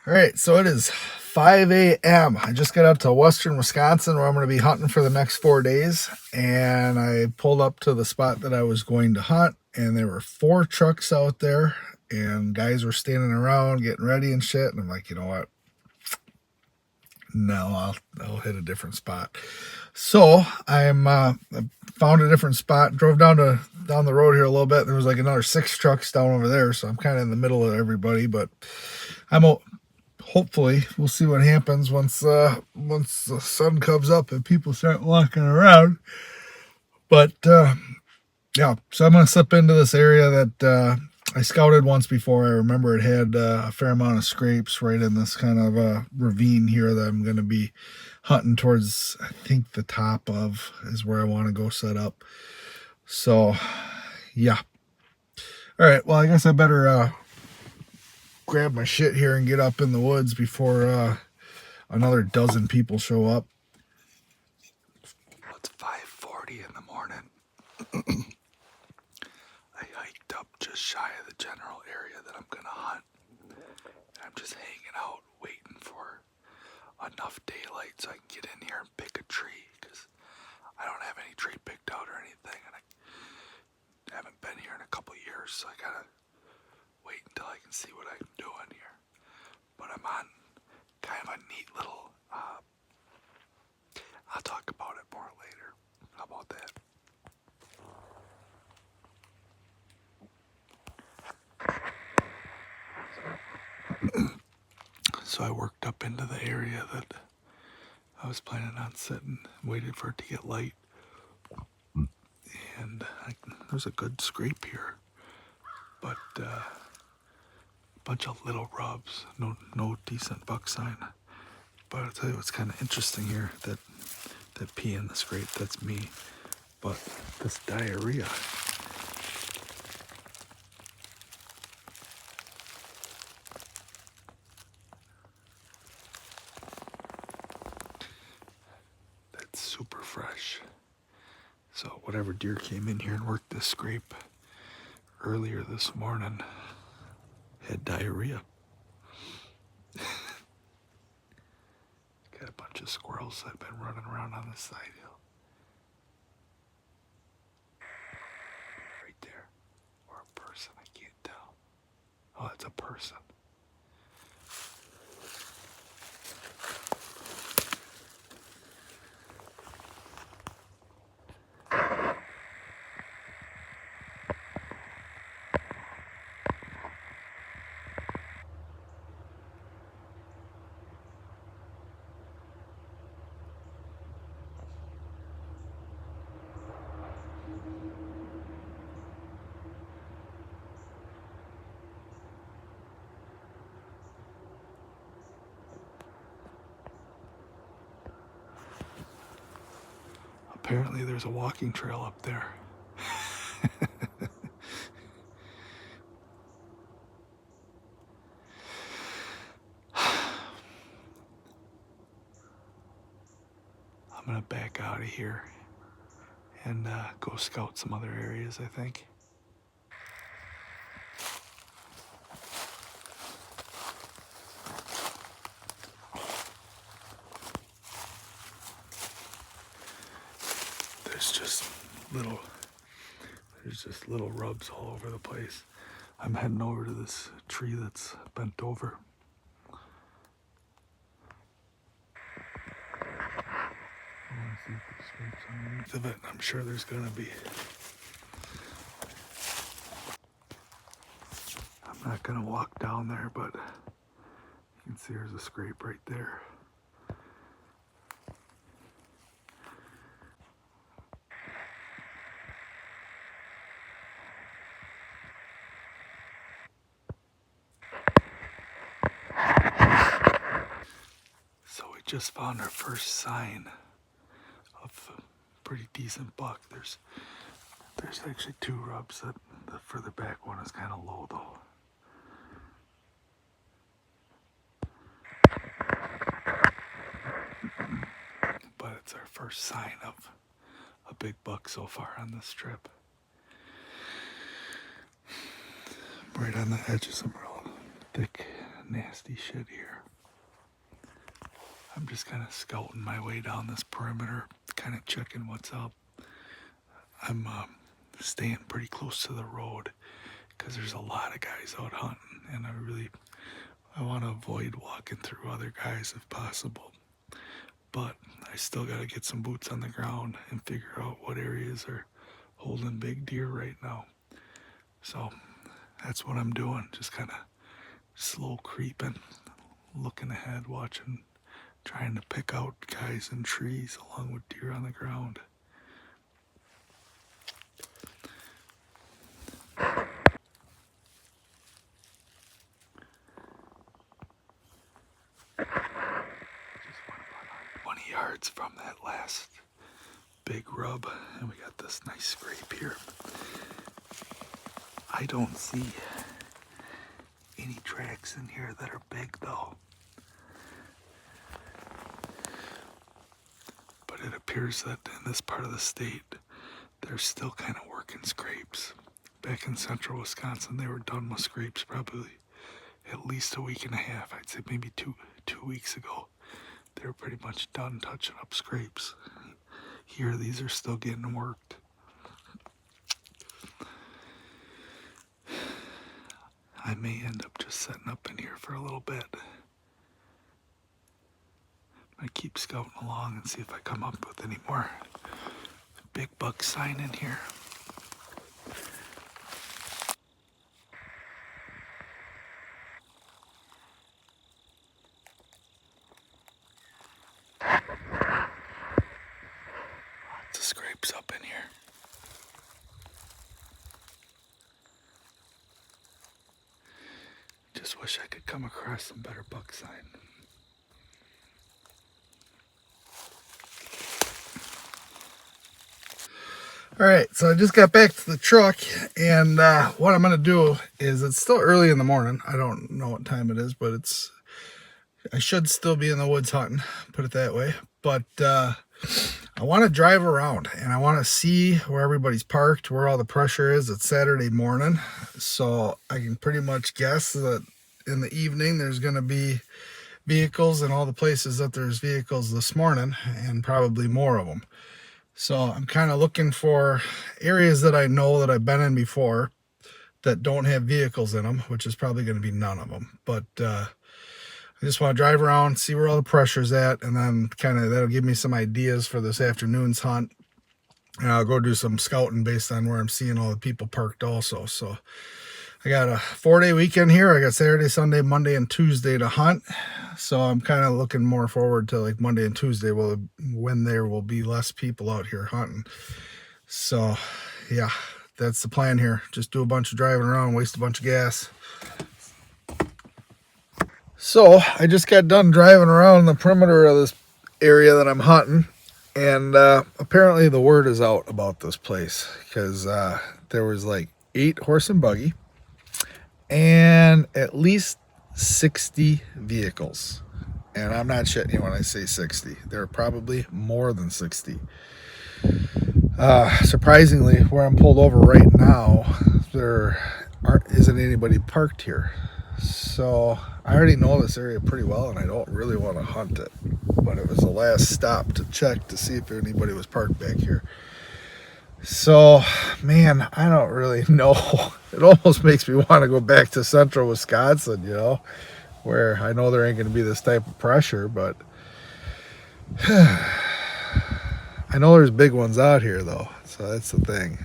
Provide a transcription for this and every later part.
All right, so it is 5 a.m. I just got out to western Wisconsin where I'm going to be hunting for the next 4 days. And I pulled up to the spot that I was going to hunt, and there were 4 trucks out there, and guys were standing around getting ready and shit. And I'm like, you know what? No, I'll hit a different spot. So I found a different spot, drove down the road here a little bit. There was like another 6 trucks down over there, so I'm kind of in the middle of everybody. But I'm hopefully we'll see what happens once the sun comes up and people start walking around. But yeah, so I'm gonna slip into this area that I scouted once before. I remember it had a fair amount of scrapes right in this kind of ravine here that I'm gonna be hunting towards. I think the top of is where I want to go set up. So yeah. All right, well, I guess I better grab my shit here and get up in the woods before another dozen people show up. It's 5:40 in the morning. I hiked up just shy of the general area that I'm gonna hunt. And I'm just hanging out, waiting for enough daylight so I can get in here and pick a tree, because I don't have any tree picked out or anything, and I haven't been here in a couple years, so I gotta wait until I can see what I'm doing here. But I'm on kind of a neat little, I'll talk about it more later. How about that? So I worked up into the area that I was planning on sitting, waited for it to get light. And there's a good scrape here, but a bunch of little rubs, no decent buck sign. But I'll tell you what's kind of interesting here, that pee in the scrape, that's me. But this diarrhea, that's super fresh. So whatever deer came in here and worked this scrape earlier this morning had diarrhea. Got a bunch of squirrels that have been running around on this side hill. Right there. Or a person, I can't tell. Oh, it's a person. Apparently there's a walking trail up there. I'm gonna back out of here and go scout some other areas, I think. There's just little rubs all over the place. I'm heading over to this tree that's bent over. I want to see if there's scrapes underneath of it. I'm sure there's gonna be. I'm not gonna walk down there, but you can see there's a scrape right there. So we just found our first sign of a pretty decent buck. There's actually 2 rubs. That the further back one is kind of low though. But it's our first sign of a big buck so far on this trip. Right on the edge of some real thick nasty shit here. I'm just kind of scouting my way down this perimeter, kind of checking what's up. I'm staying pretty close to the road because there's a lot of guys out hunting, and I want to avoid walking through other guys if possible. But I still got to get some boots on the ground and figure out what areas are holding big deer right now. So that's what I'm doing, just kind of slow creeping, looking ahead, watching, trying to pick out guys in trees along with deer on the ground. Yards from that last big rub, and we got this nice scrape here. I don't see any tracks in here that are big though, but it appears that in this part of the state they're still kind of working scrapes. Back in central Wisconsin they were done with scrapes probably at least a week and a half. I'd say maybe two weeks ago. They were pretty much done touching up scrapes. Here, these are still getting worked. I may end up just setting up in here for a little bit. I keep scouting along and see if I come up with any more big buck sign in here. Scrapes up in here. Just wish I could come across some better buck sign. Alright, so I just got back to the truck, and what I'm going to do is, it's still early in the morning. I don't know what time it is, but I should still be in the woods hunting, put it that way. But I want to drive around and I want to see where everybody's parked, where all the pressure is. It's Saturday morning, so I can pretty much guess that in the evening there's going to be vehicles in all the places that there's vehicles this morning, and probably more of them. So I'm kind of looking for areas that I know that I've been in before that don't have vehicles in them, which is probably going to be none of them. But I just want to drive around, see where all the pressure's at, and then kind of that'll give me some ideas for this afternoon's hunt. And I'll go do some scouting based on where I'm seeing all the people parked also. So I got a 4-day weekend here. I got Saturday, Sunday, Monday, and Tuesday to hunt. So I'm kind of looking more forward to like Monday and Tuesday when there will be less people out here hunting. So yeah, that's the plan here. Just do a bunch of driving around, waste a bunch of gas. So I just got done driving around the perimeter of this area that I'm hunting, and apparently the word is out about this place, because there was like 8 horse and buggy and at least 60 vehicles. And I'm not shitting you when I say 60. There are probably more than 60. Surprisingly, where I'm pulled over right now, there isn't anybody parked here. So I already know this area pretty well, and I don't really want to hunt it. But it was the last stop to check to see if anybody was parked back here. So, man, I don't really know. It almost makes me want to go back to central Wisconsin, you know, where I know there ain't going to be this type of pressure, but I know there's big ones out here, though. So that's the thing.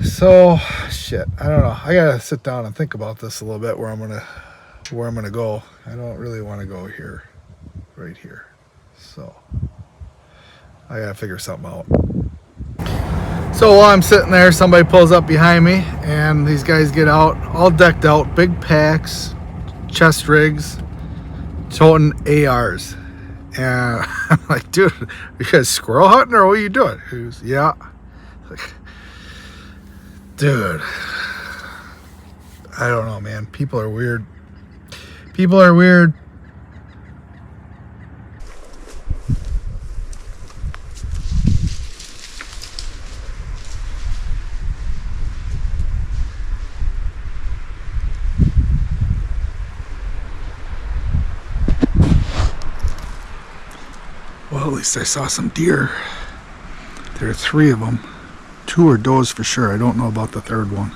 So, shit, I don't know. I gotta sit down and think about this a little bit, where I'm gonna go. I don't really want to go here, right here. So I gotta figure something out. So while I'm sitting there, somebody pulls up behind me, and these guys get out, all decked out, big packs, chest rigs, toting ARs. And I'm like, dude, are you guys squirrel hunting, or what are you doing? He goes, yeah. Like, dude, I don't know, man. People are weird. People are weird. Well, at least I saw some deer. There are 3 of them. 2 are does for sure. I don't know about the 3rd one.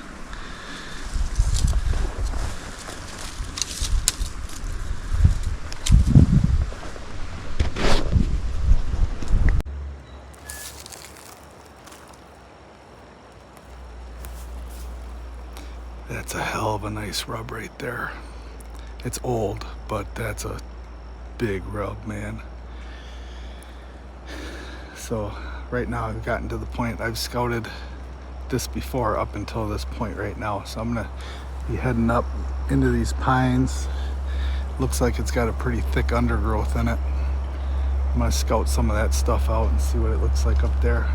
That's a hell of a nice rub right there. It's old, but that's a big rub, man. So right now I've gotten to the point, I've scouted this before up until this point right now. So I'm gonna be heading up into these pines. Looks like it's got a pretty thick undergrowth in it. I'm gonna scout some of that stuff out and see what it looks like up there.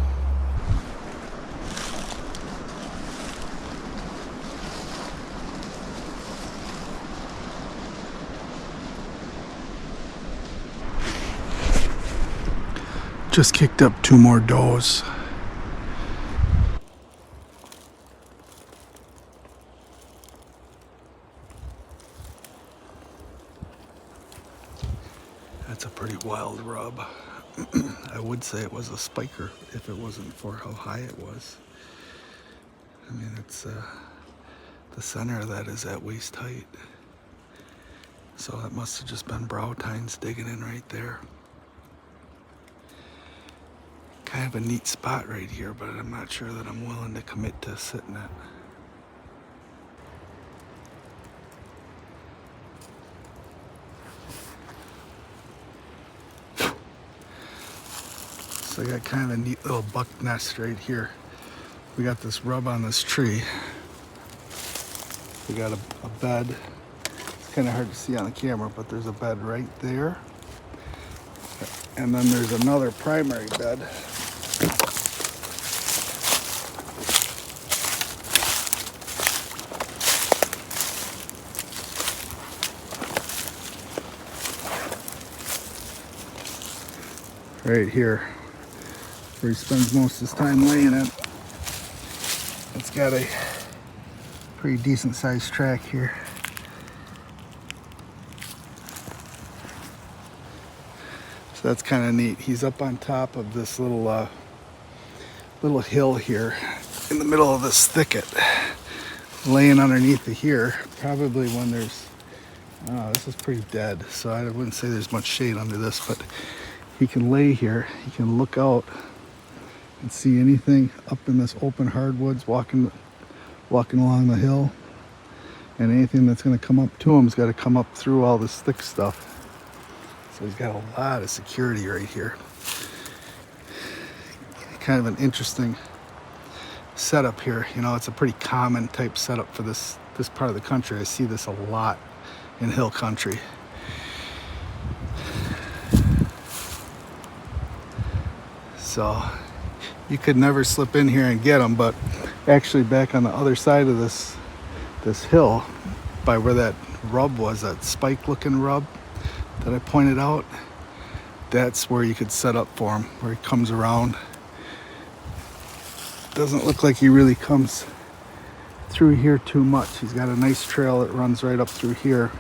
Just kicked up 2 more does. That's a pretty wild rub. I would say it was a spiker if it wasn't for how high it was. I mean, it's the center of that is at waist height. So that must have just been brow tines digging in right there. Kind of a neat spot right here, but I'm not sure that I'm willing to commit to sitting at. So I got kind of a neat little buck nest right here. We got this rub on this tree. We got a bed. It's kind of hard to see on the camera, but there's a bed right there. And then there's another primary bed. Right here, where he spends most of his time laying in. It's got a pretty decent sized track here. So that's kind of neat. He's up on top of this little hill here in the middle of this thicket, laying underneath it here, probably when there's, this is pretty dead, so I wouldn't say there's much shade under this, but he can lay here, he can look out and see anything up in this open hardwoods walking along the hill, and anything that's going to come up to him has got to come up through all this thick stuff. So he's got a lot of security right here. Kind of an interesting setup here. You know, it's a pretty common type setup for this part of the country. I see this a lot in hill country. So you could never slip in here and get them, but actually back on the other side of this hill, by where that rub was, that spike looking rub that I pointed out, that's where you could set up for him, where he comes around. Doesn't look like he really comes through here too much. He's got a nice trail that runs right up through here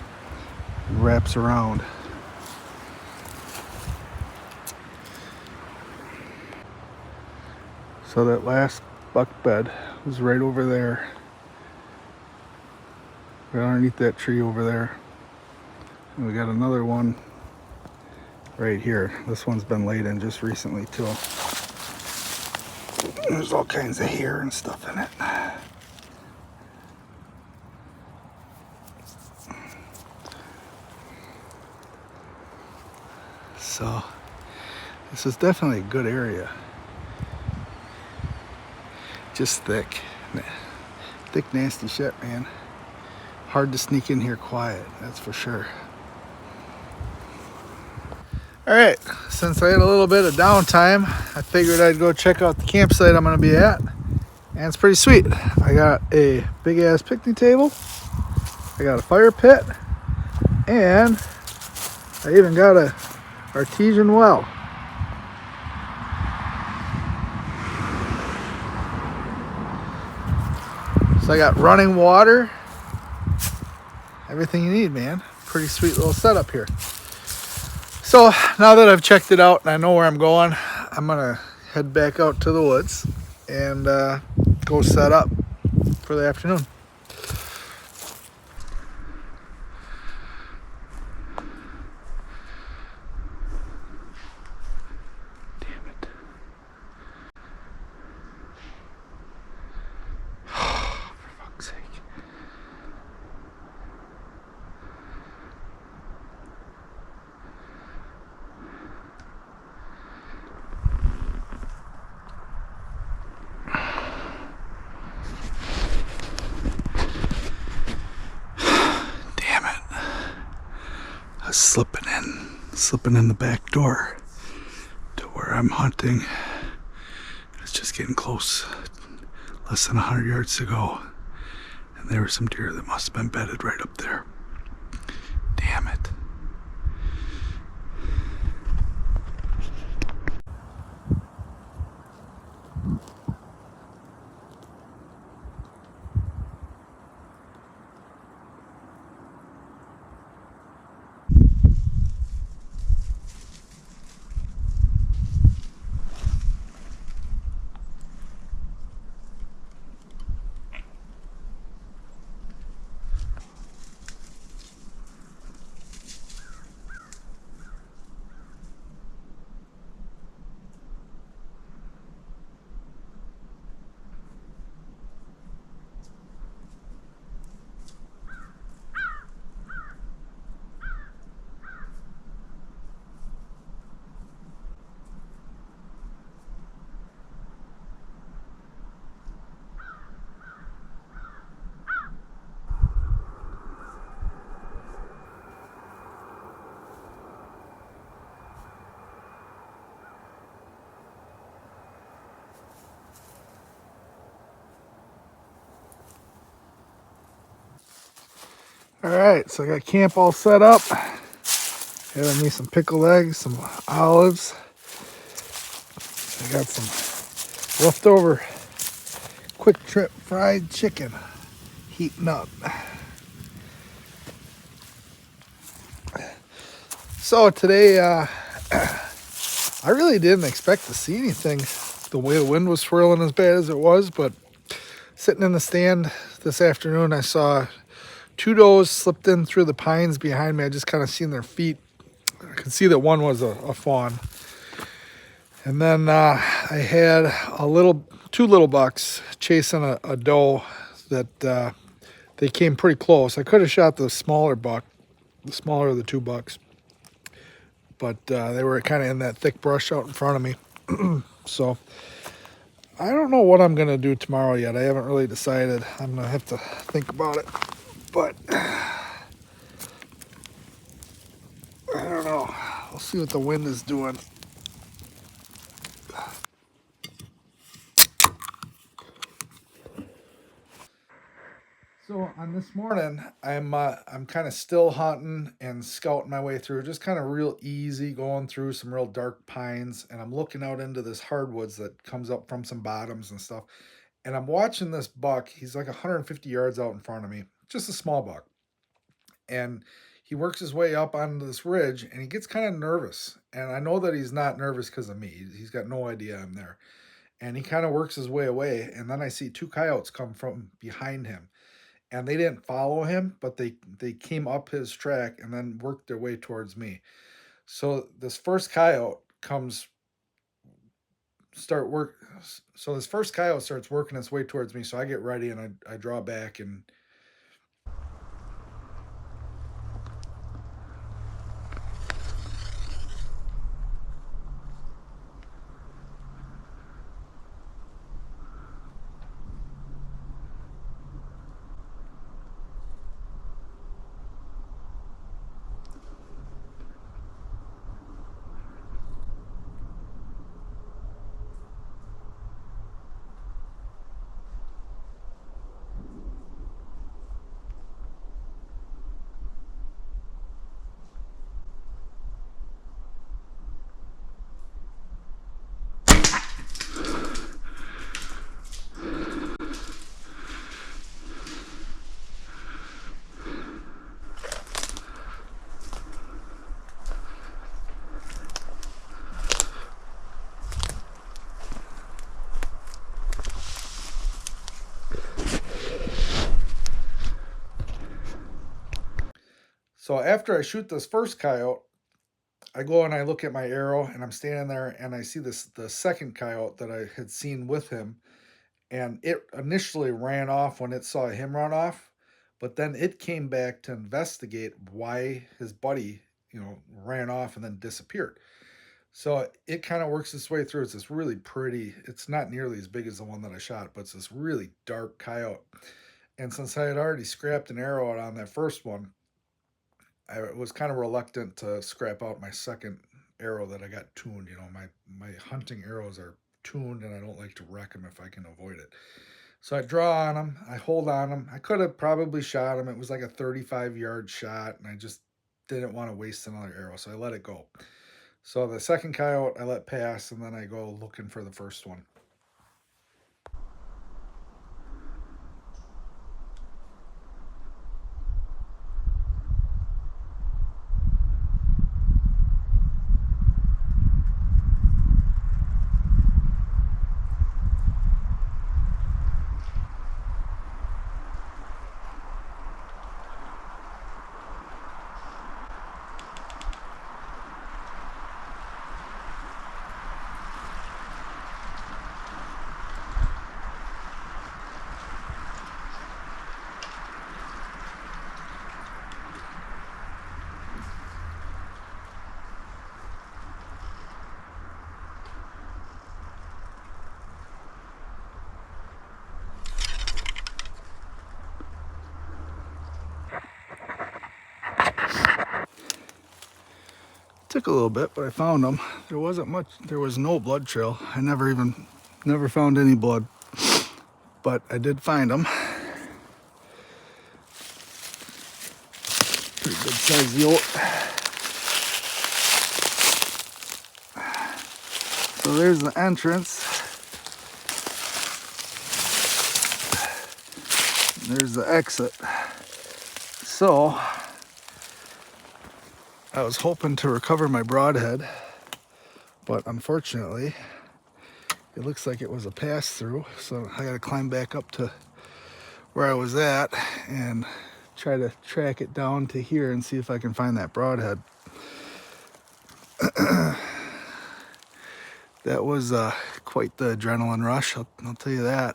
and wraps around. So that last buck bed was right over there, right underneath that tree over there. And we got another one right here. This one's been laid in just recently too. There's all kinds of hair and stuff in it. So this is definitely a good area. Just thick, nasty shit, man. Hard to sneak in here quiet, that's for sure. All right, since I had a little bit of downtime, I figured I'd go check out the campsite I'm gonna be at. And it's pretty sweet. I got a big ass picnic table, I got a fire pit, and I even got a artesian well. So I got running water, everything you need, man. Pretty sweet little setup here. So now that I've checked it out and I know where I'm going, I'm gonna head back out to the woods and go set up for the afternoon. Damn it. For fuck's sake. Damn it. I was slipping in the back door to where I'm hunting. It's just getting close. Less than 100 yards to go. And there were some deer that must have been bedded right up there. Damn it. All right, so I got camp all set up. Having me some pickled eggs, some olives. I got some leftover quick trip fried chicken heating up. So today, I really didn't expect to see anything the way the wind was swirling as bad as it was, but sitting in the stand this afternoon, I saw two does slipped in through the pines behind me. I just kind of seen their feet. I could see that one was a fawn. And then I had two little bucks chasing a doe that they came pretty close. I could have shot the smaller buck, the smaller of the two bucks, but they were kind of in that thick brush out in front of me. So I don't know what I'm going to do tomorrow yet. I haven't really decided. I'm going to have to think about it. But I don't know. We'll see what the wind is doing. So on this morning, I'm kind of still hunting and scouting my way through, just kind of real easy going through some real dark pines, and I'm looking out into this hardwoods that comes up from some bottoms and stuff. And I'm watching this buck. He's like 150 yards out in front of me, just a small buck. And he works his way up onto this ridge and he gets kind of nervous. And I know that he's not nervous because of me. He's got no idea I'm there. And he kind of works his way away. And then I see two coyotes come from behind him. And they didn't follow him, but they came up his track and then worked their way towards me. So this first coyote starts working its way towards me. So I get ready and I draw back and So after I shoot this first coyote, I go and I look at my arrow and I'm standing there and I see the second coyote that I had seen with him, and it initially ran off when it saw him run off, but then it came back to investigate why his buddy, ran off and then disappeared. So it kind of works its way through. It's this really pretty, it's not nearly as big as the one that I shot, but it's this really dark coyote. And since I had already scrapped an arrow out on that first one, I was kind of reluctant to scrap out my second arrow that I got tuned. My hunting arrows are tuned, and I don't like to wreck them if I can avoid it. So I draw on them, I hold on them. I could have probably shot him. It was like a 35-yard shot, and I just didn't want to waste another arrow, so I let it go. So the second coyote I let pass, and then I go looking for the first one. Took a little bit, but I found them. There wasn't much. There was no blood trail. I never found any blood, but I did find them. Pretty good size yote. So there's the entrance. There's the exit. So I was hoping to recover my broadhead, but unfortunately it looks like it was a pass through, so I gotta climb back up to where I was at and try to track it down to here and see if I can find that broadhead. That was quite the adrenaline rush, I'll tell you that.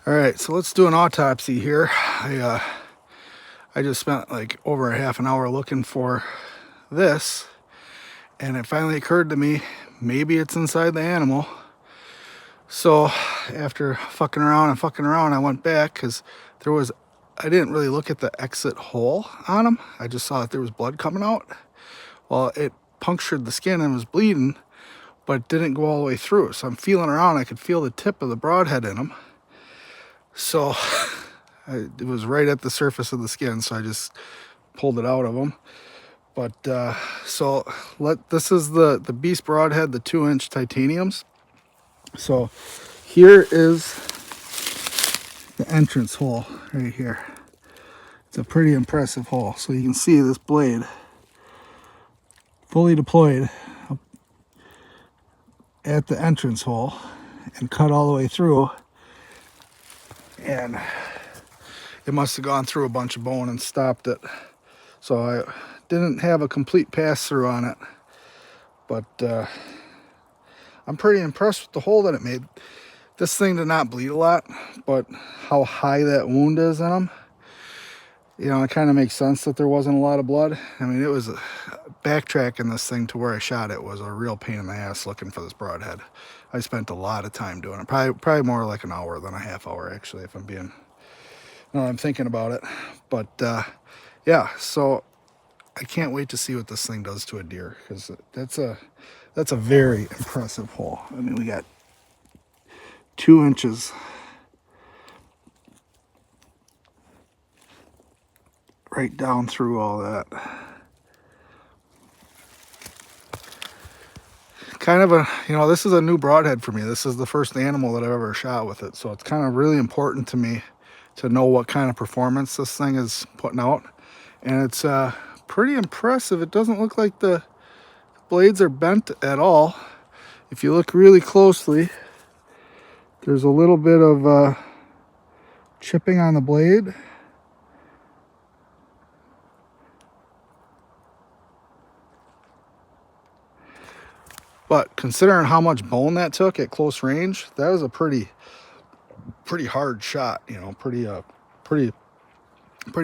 All right, so let's do an autopsy here. I just spent like over a half an hour looking for this, and it finally occurred to me, maybe it's inside the animal. So after fucking around, I went back because I didn't really look at the exit hole on him. I just saw that there was blood coming out. Well, it punctured the skin and was bleeding, but it didn't go all the way through. So I'm feeling around, I could feel the tip of the broadhead in him. So it was right at the surface of the skin, so I just pulled it out of him. But this is the Beast Broadhead, the 2-inch titaniums. So here is the entrance hole right here. It's a pretty impressive hole. So you can see this blade fully deployed at the entrance hole and cut all the way through. And it must have gone through a bunch of bone and stopped it. So I didn't have a complete pass through on it, but I'm pretty impressed with the hole that it made. This thing did not bleed a lot, but how high that wound is in him, it kind of makes sense that there wasn't a lot of blood. I mean, it was backtracking this thing to where I shot it was a real pain in the ass looking for this broadhead. I spent a lot of time doing it, probably more like an hour than a half hour, actually, if I'm thinking about it. But yeah, so I can't wait to see what this thing does to a deer, because that's a very impressive hole. I mean, we got 2 inches right down through all that. Kind of this is a new broadhead for me. This is the first animal that I've ever shot with it, so it's kind of really important to me to know what kind of performance this thing is putting out. And it's pretty impressive. It doesn't look like the blades are bent at all. if you look really closely, there's a little bit of chipping on the blade. But considering how much bone that took at close range, that was a pretty hard shot, you know, pretty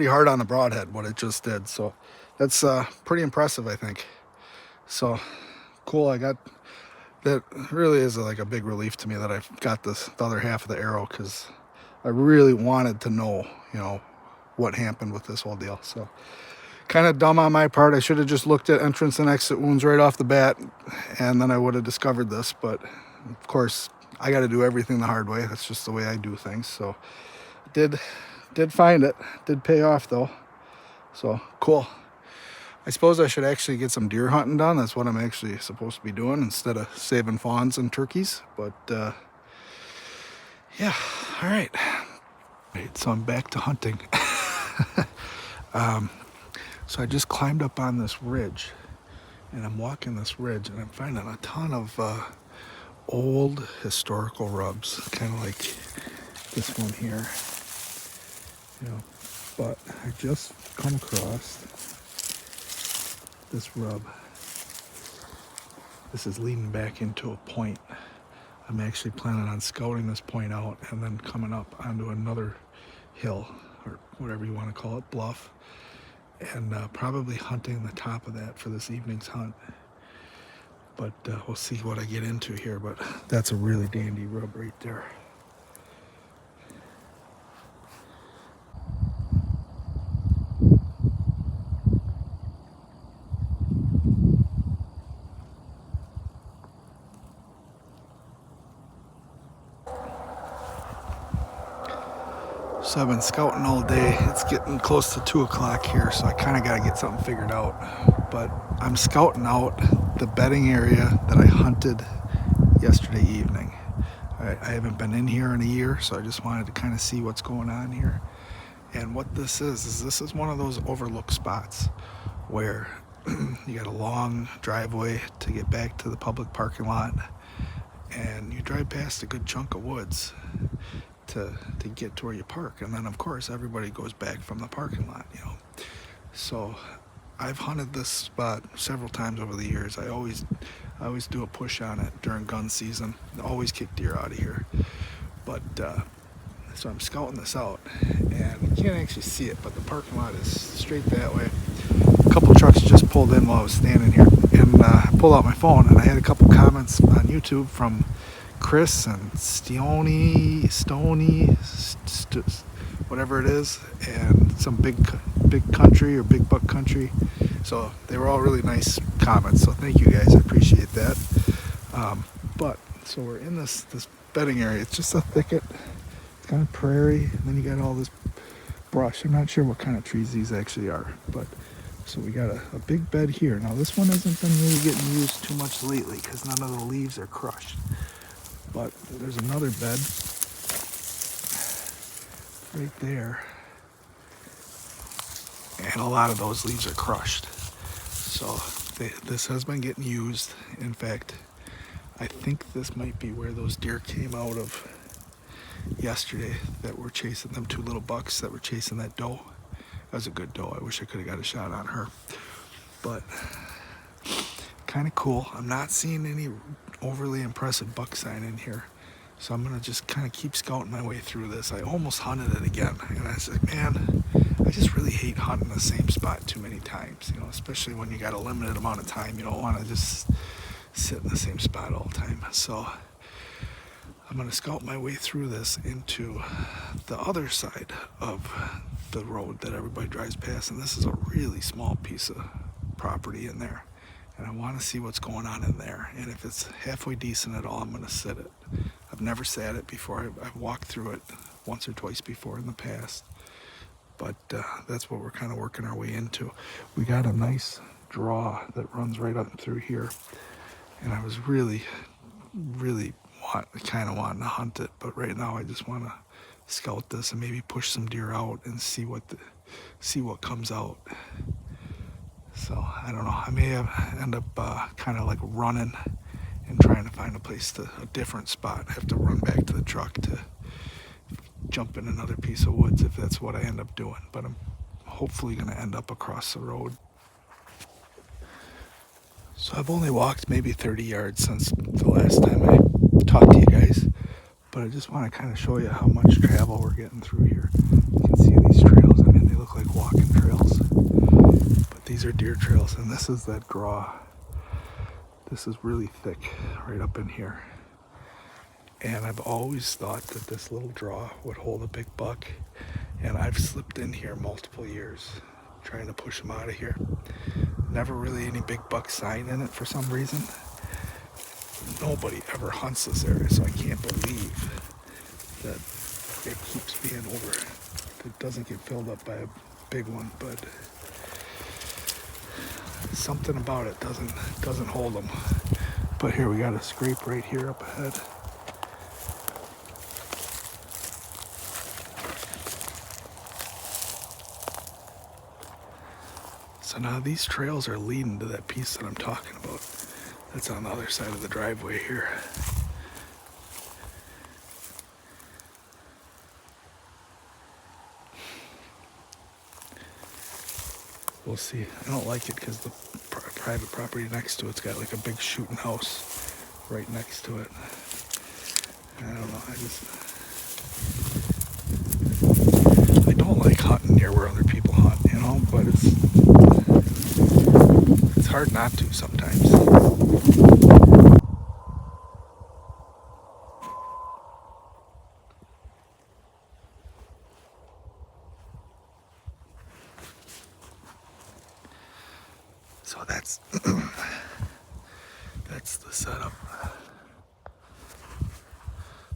hard on the broadhead what it just did. So that's pretty impressive, I think. So cool. I got that. Really is like a big relief to me that I've got the other half of the arrow, because I really wanted to know, you know, what happened with this whole deal. So kind of dumb on my part. I should have just looked at entrance and exit wounds right off the bat, and then I would have discovered this. But of course, I got to do everything the hard way. That's just the way I do things. So did find it. Did pay off though. So cool. I suppose I should actually get some deer hunting done. That's what I'm actually supposed to be doing instead of saving fawns and turkeys. But yeah, all right. So I'm back to hunting. So I just climbed up on this ridge, and I'm walking this ridge, and I'm finding a ton of old historical rubs, kind of like this one here, you know. But I just come across this rub. This is leading back into a point. I'm actually planning on scouting this point out and then coming up onto another hill, or whatever you want to call it, bluff, and probably hunting the top of that for this evening's hunt. But we'll see what I get into here. But that's a really dandy rub right there. So I've been scouting all day. It's getting close to 2 o'clock here, so I kind of got to get something figured out. But I'm scouting out the bedding area that I hunted yesterday evening. I haven't been in here in a year, so I just wanted to kind of see what's going on here. And what this is one of those overlooked spots where you got a long driveway to get back to the public parking lot, and you drive past a good chunk of woods to get to where you park, and then of course everybody goes back from the parking lot, you know. So I've hunted this spot several times over the years. I always do a push on it during gun season. I always kick deer out of here. But so I'm scouting this out, and you can't actually see it, but the parking lot is straight that way. A couple trucks just pulled in while I was standing here, and I pulled out my phone, and I had a couple comments on YouTube from Chris and Stoney, whatever it is, and some big country or big buck country. So they were all really nice comments. So thank you guys, I appreciate that. But so we're in this bedding area. It's just a thicket. It's kind of prairie, and then you got all this brush. I'm not sure what kind of trees these actually are, but so we got a big bed here. Now this one hasn't been really getting used too much lately because none of the leaves are crushed. But there's another bed right there, and a lot of those leaves are crushed. So this has been getting used. In fact, I think this might be where those deer came out of yesterday that were chasing them 2 little bucks that were chasing that doe. That was a good doe. I wish I could have got a shot on her. But kind of cool. I'm not seeing any overly impressive buck sign in here, so I'm gonna just kind of keep scouting my way through this. I almost hunted it again, and I was like, man, I just really hate hunting the same spot too many times, you know, especially when you got a limited amount of time. You don't want to just sit in the same spot all the time. So I'm gonna scout my way through this into the other side of the road that everybody drives past, and this is a really small piece of property in there, and I want to see what's going on in there, and if it's halfway decent at all, I'm going to sit it. I've never sat it before. I've walked through it once or twice before in the past, but that's what we're kind of working our way into. We got a nice draw that runs right up through here, and I was really kind of wanting to hunt it, but right now I just want to scout this and maybe push some deer out and see what comes out. So I don't know, I may end up kind of like running and trying to find a different spot. I have to run back to the truck to jump in another piece of woods if that's what I end up doing. But I'm hopefully going to end up across the road. So I've only walked maybe 30 yards since the last time I talked to you guys. But I just want to kind of show you how much travel we're getting through here. You can see these trails. I mean, they look like walking trails. But these are deer trails, and this is that draw. This is really thick right up in here. And I've always thought that this little draw would hold a big buck. And I've slipped in here multiple years trying to push them out of here. Never really any big buck sign in it for some reason. Nobody ever hunts this area, so I can't believe that it keeps being over. It doesn't get filled up by a big one, but something about it doesn't hold them. But here we got a scrape right here up ahead. So now these trails are leading to that piece that I'm talking about. That's on the other side of the driveway here. We'll see. I don't like it because the private property next to it's got like a big shooting house right next to it. I don't know. I don't like hunting near where other people hunt, you know, but it's hard not to sometimes. So that's the setup.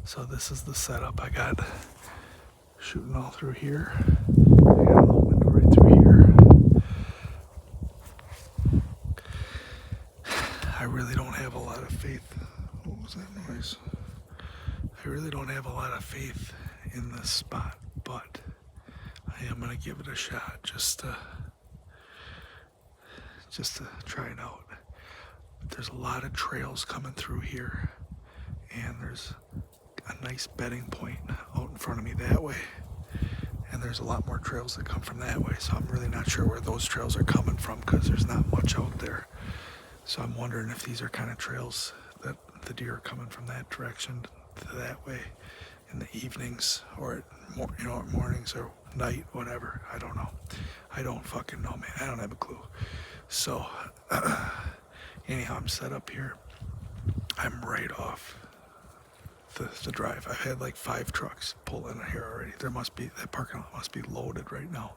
So this is the setup. I got shooting all through here. I got a little window right through here. I really don't have a lot of faith. What was that noise? I really don't have a lot of faith in this spot, but I am gonna give it a shot just to try it out. There's a lot of trails coming through here, and there's a nice bedding point out in front of me that way, and there's a lot more trails that come from that way, so I'm really not sure where those trails are coming from because there's not much out there. So I'm wondering if these are kind of trails that the deer are coming from that direction to that way in the evenings, or at mornings or night, whatever. I don't know. I don't fucking know, man. I don't have a clue. So anyhow, I'm set up here. I'm right off the drive. I've had like 5 trucks pull in here already. That parking lot must be loaded right now.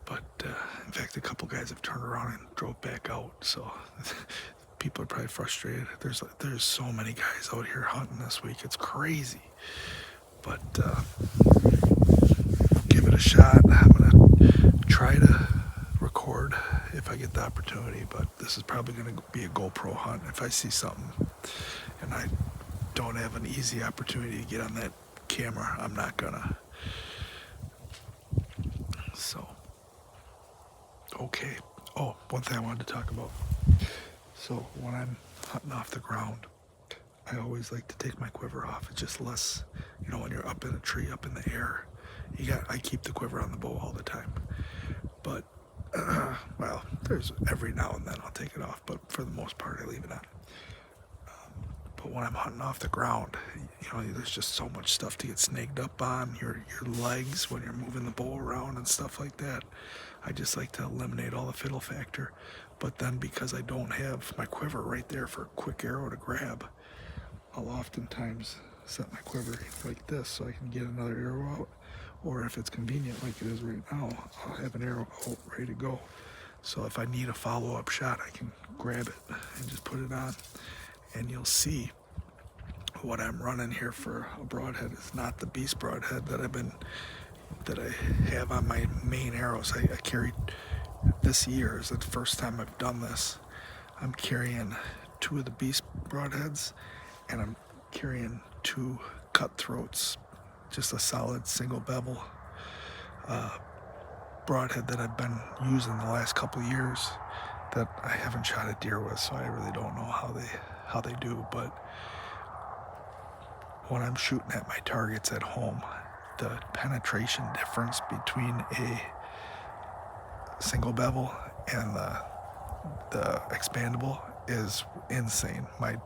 But in fact, a couple guys have turned around and drove back out. So people are probably frustrated. There's so many guys out here hunting this week. It's crazy. But give it a shot. I'm gonna try to record if I get the opportunity, but this is probably going to be a GoPro hunt. If I see something and I don't have an easy opportunity to get on that camera, I'm not gonna. So okay. Oh, one thing I wanted to talk about. So when I'm hunting off the ground, I always like to take my quiver off. It's just less, when you're up in a tree, up in the air, I keep the quiver on the bow all the time. But well, there's every now and then I'll take it off, but for the most part I leave it on. But when I'm hunting off the ground, there's just so much stuff to get snagged up on, your legs when you're moving the bow around and stuff like that. I just like to eliminate all the fiddle factor. But then because I don't have my quiver right there for a quick arrow to grab, I'll oftentimes set my quiver like this so I can get another arrow out. Or if it's convenient like it is right now, I'll have an arrow out ready to go. So if I need a follow-up shot, I can grab it and just put it on. And you'll see what I'm running here for a broadhead is not the beast broadhead that I have on my main arrows. I carried this year is the first time I've done this. I'm carrying 2 of the beast broadheads, and I'm carrying 2 cutthroats, just a solid single bevel broadhead that I've been using the last couple of years that I haven't shot a deer with, so I really don't know how they do, but when I'm shooting at my targets at home, the penetration difference between a single bevel and the expandable is insane. My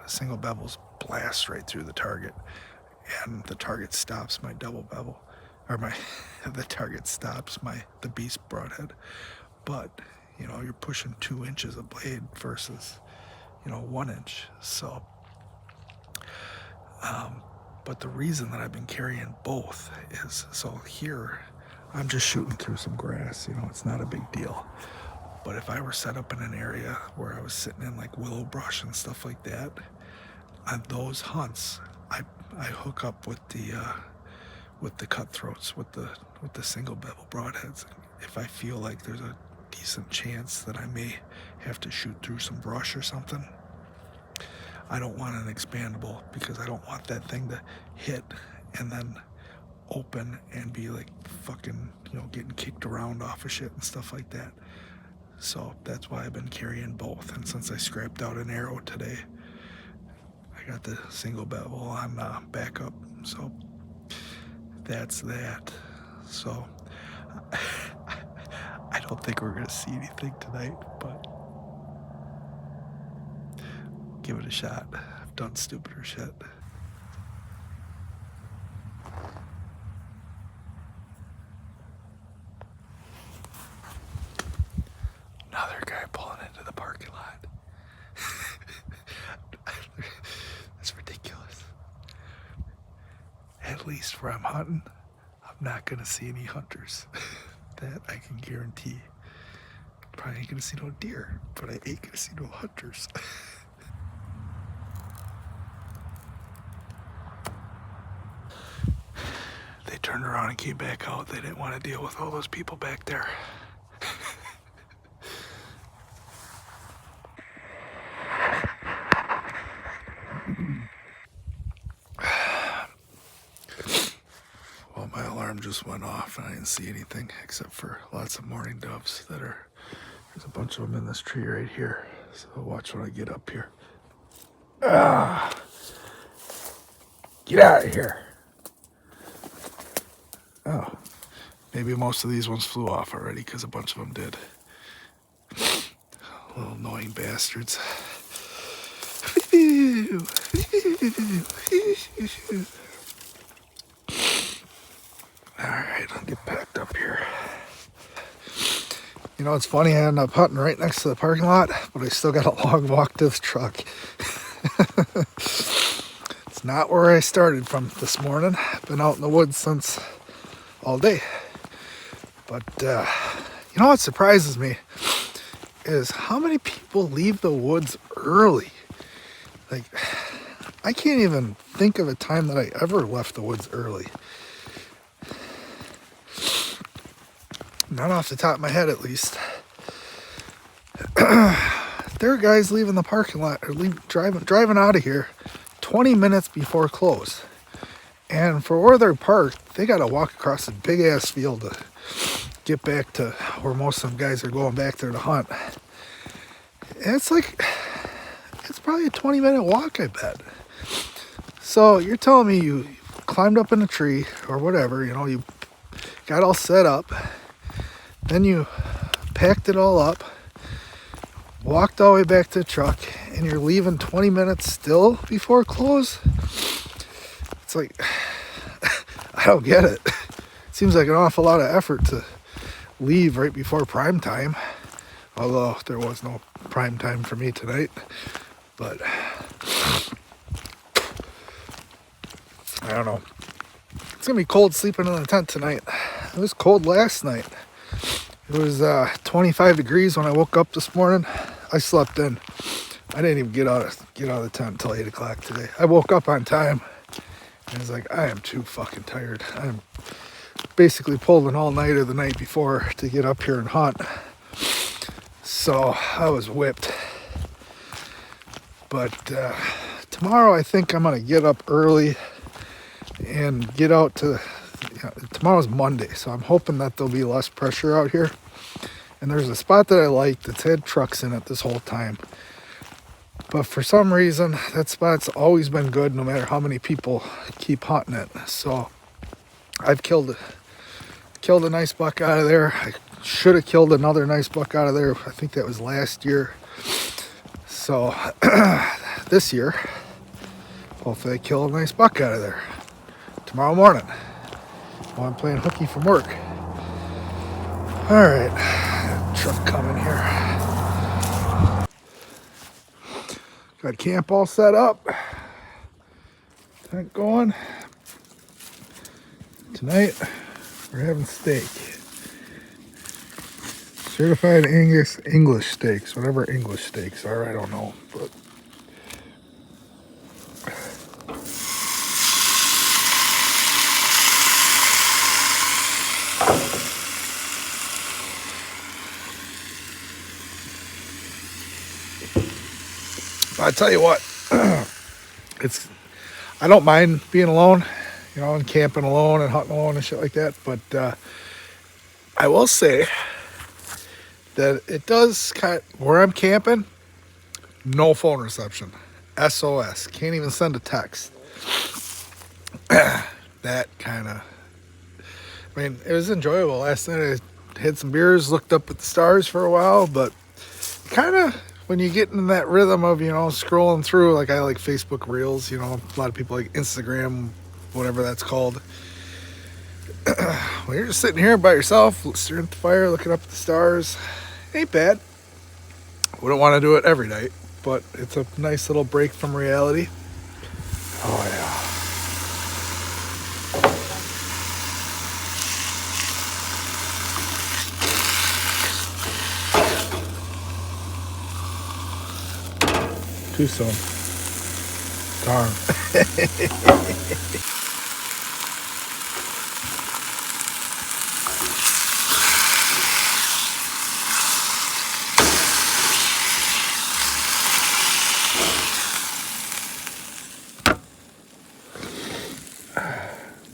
single bevels blast right through the target, and the target stops my double bevel, or the target stops the beast broadhead. But you're pushing 2 inches of blade versus 1 inch. So but the reason that I've been carrying both is, so here I'm just shooting through some grass, it's not a big deal. But if I were set up in an area where I was sitting in like willow brush and stuff like that, on those hunts, I hook up with the cutthroats, with the single bevel broadheads. If I feel like there's a decent chance that I may have to shoot through some brush or something, I don't want an expandable, because I don't want that thing to hit and then open and be like fucking, getting kicked around off of shit and stuff like that. So that's why I've been carrying both. And since I scrapped out an arrow today, I got the single bevel on backup. So that's that. So I don't think we're going to see anything tonight, but give it a shot. I've done stupider shit. Another guy pulling into the parking lot. That's ridiculous. At least where I'm hunting, I'm not going to see any hunters. That I can guarantee. Probably ain't going to see no deer, but I ain't going to see no hunters. They turned around and came back out. They didn't want to deal with all those people back there. Well, my alarm just went off and I didn't see anything except for lots of mourning doves there's a bunch of them in this tree right here. So watch when I get up here. Get out of here. Oh, maybe most of these ones flew off already, because a bunch of them did. Little annoying bastards. Alright, I'll get packed up here. It's funny, I ended up hunting right next to the parking lot, but I still got a long walk to the truck. It's not where I started from this morning. I've been out in the woods since all day. But, what surprises me is how many people leave the woods early. Like, I can't even think of a time that I ever left the woods early. Not off the top of my head, at least. There are guys leaving the parking lot, or driving out of here 20 minutes before close. And for where they're parked, they got to walk across a big-ass field to get back to where most of them guys are going back there to hunt. And it's probably a 20-minute walk, I bet. So you're telling me you climbed up in a tree or whatever, you got all set up, then you packed it all up, walked all the way back to the truck, and you're leaving 20 minutes still before close? It's like, I don't get it. It seems like an awful lot of effort to leave right before prime time. Although there was no prime time for me tonight. But I don't know. It's going to be cold sleeping in the tent tonight. It was cold last night. It was 25 degrees when I woke up this morning. I slept in. I didn't even get out of the tent until 8 o'clock today. I woke up on time. And I was like, I am too fucking tired. I'm basically pulled an all-nighter the night before to get up here and hunt. So I was whipped. But tomorrow I think I'm going to get up early and get out to... tomorrow's Monday, so I'm hoping that there'll be less pressure out here. And there's a spot that I like that's had trucks in it this whole time. But for some reason, that spot's always been good no matter how many people keep hunting it. So I've killed a nice buck out of there. I should have killed another nice buck out of there. I think that was last year. So this year, hopefully I kill a nice buck out of there tomorrow morning while I'm playing hooky from work. All right, truck coming here. Got camp all set up. Tent going. Tonight we're having steak. Certified Angus English steaks, whatever English steaks are, I don't know. But I tell you what, I don't mind being alone, you know, and camping alone and hunting alone and shit like that. But I will say that it does where I'm camping, no phone reception. SOS. Can't even send a text. That kind of, I mean, it was enjoyable. Last night I had some beers, looked up at the stars for a while, but kind of when you get in that rhythm of, you know, scrolling through, like I like Facebook Reels, you know, a lot of people like Instagram, whatever that's called. When you're just sitting here by yourself, staring at the fire, looking up at the stars, ain't bad. Wouldn't want to do it every night, but it's a nice little break from reality. Oh yeah. Too soon. Darn.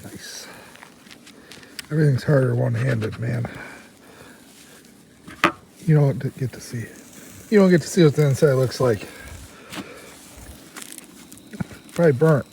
Nice. Everything's harder one-handed, man. You don't get to see. You don't get to see what the inside looks like. Probably burnt.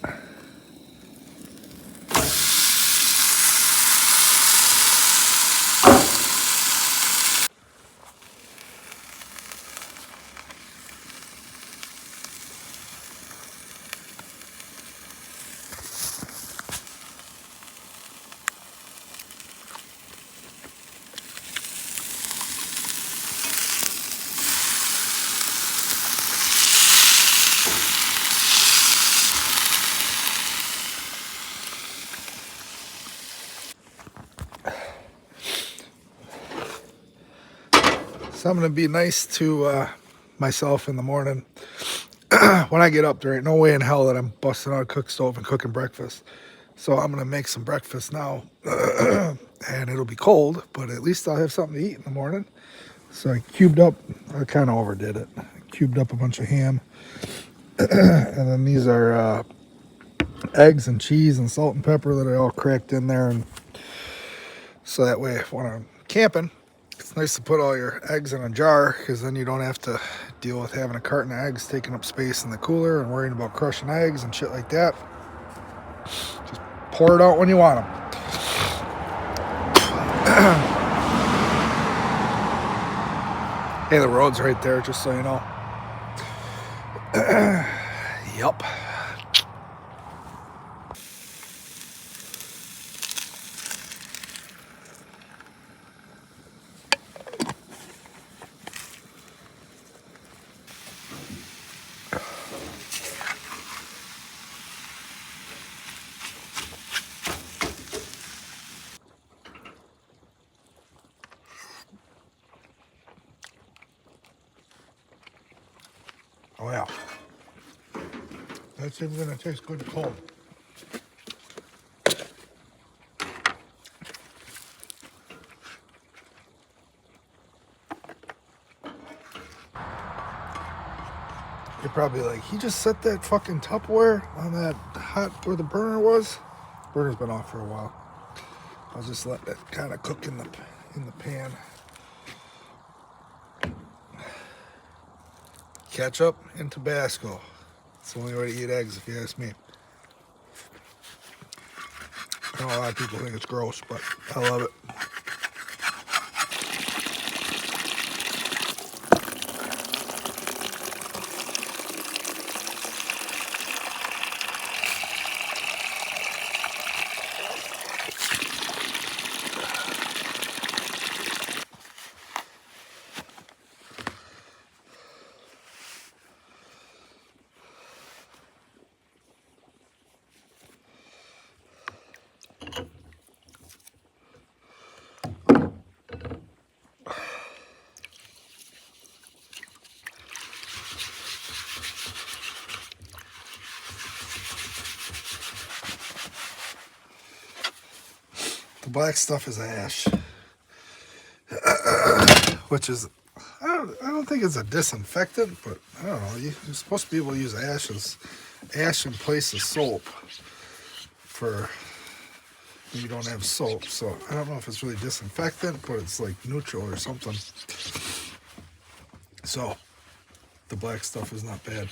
So I'm going to be nice to myself in the morning. When I get up, there ain't no way in hell that I'm busting out a cook stove and cooking breakfast. So I'm going to make some breakfast now. And it'll be cold, but at least I'll have something to eat in the morning. So I kind of overdid it. I cubed up a bunch of ham. And then these are eggs and cheese and salt and pepper that I all cracked in there. And so that way, when I'm camping, it's nice to put all your eggs in a jar, because then you don't have to deal with having a carton of eggs taking up space in the cooler and worrying about crushing eggs and shit like that. Just pour it out when you want them. Hey, the road's right there, just so you know. Yup. Oh yeah. That's even gonna taste good cold. You're probably like, he just set that fucking Tupperware on that hot where the burner was. Burner's been off for a while. I'll just let that kind of cook in the pan. Ketchup and Tabasco. It's the only way to eat eggs, if you ask me. I know a lot of people think it's gross, but I love it. The black stuff is ash, which is, I don't think it's a disinfectant, but I don't know. You're supposed to be able to use ash in place of soap for when you don't have soap. So I don't know if it's really disinfectant, but it's like neutral or something. So the black stuff is not bad.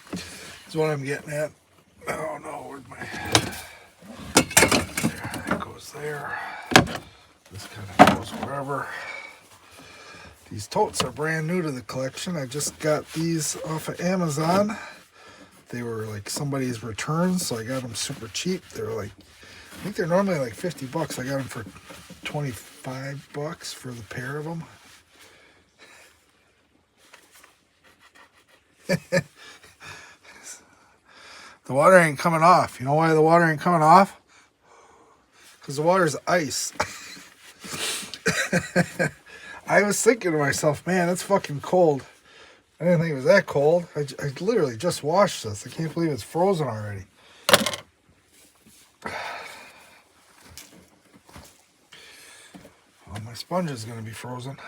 That's what I'm getting at. Oh no, where'd my... There, that goes there. This kind of goes wherever. These totes are brand new to the collection. I just got these off of Amazon. They were like somebody's returns, so I got them super cheap. They were like, I think they're normally like 50 bucks. I got them for 25 bucks for the pair of them. The water ain't coming off. You know why the water ain't coming off? Because the water's ice. I was thinking to myself, man, that's fucking cold. I didn't think it was that cold. I literally just washed this. I can't believe it's frozen already. Well, my sponge is going to be frozen.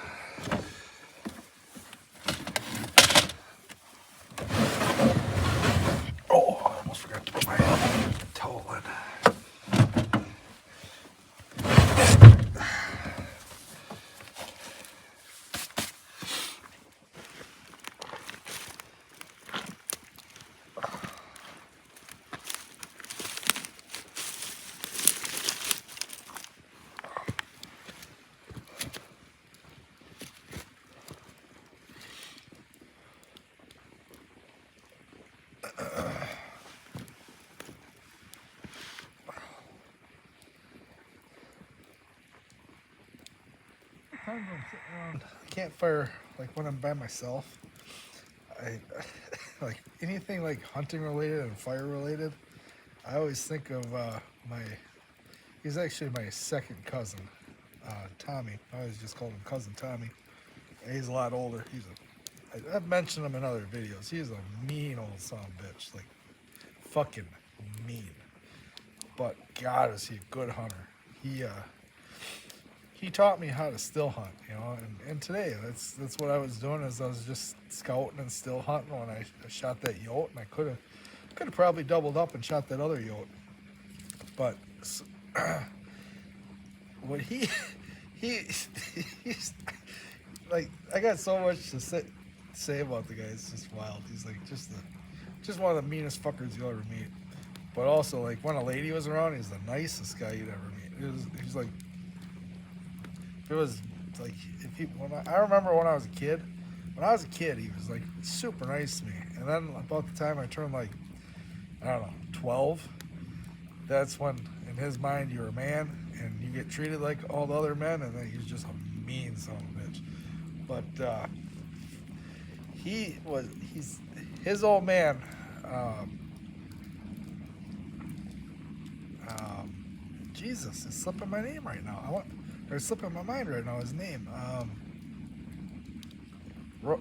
Oh, I almost forgot to put my towel in. I'm sitting around a campfire, like when I'm by myself. I like anything like hunting related and fire related. I always think of he's actually my second cousin, Tommy. I always just called him Cousin Tommy. He's a lot older. I've mentioned him in other videos. He's a mean old son of a bitch, like fucking mean. But God, is he a good hunter. He taught me how to still hunt, you know, and today that's what I was doing, is I was just scouting and still hunting when I shot that yote, and I could have probably doubled up and shot that other yote, but what he's like, I got so much to say about the guy. It's just wild. He's like just one of the meanest fuckers you'll ever meet, but also like when a lady was around, he's the nicest guy you'd ever meet. He's like, it was like, I remember when I was a kid. When I was a kid, he was like super nice to me. And then about the time I turned like, I don't know, 12, that's when in his mind you're a man and you get treated like all the other men, and then he's just a mean son of a bitch. But his old man. Jesus, it's slipping my name right now. It's slipping my mind right now, his name. Roy?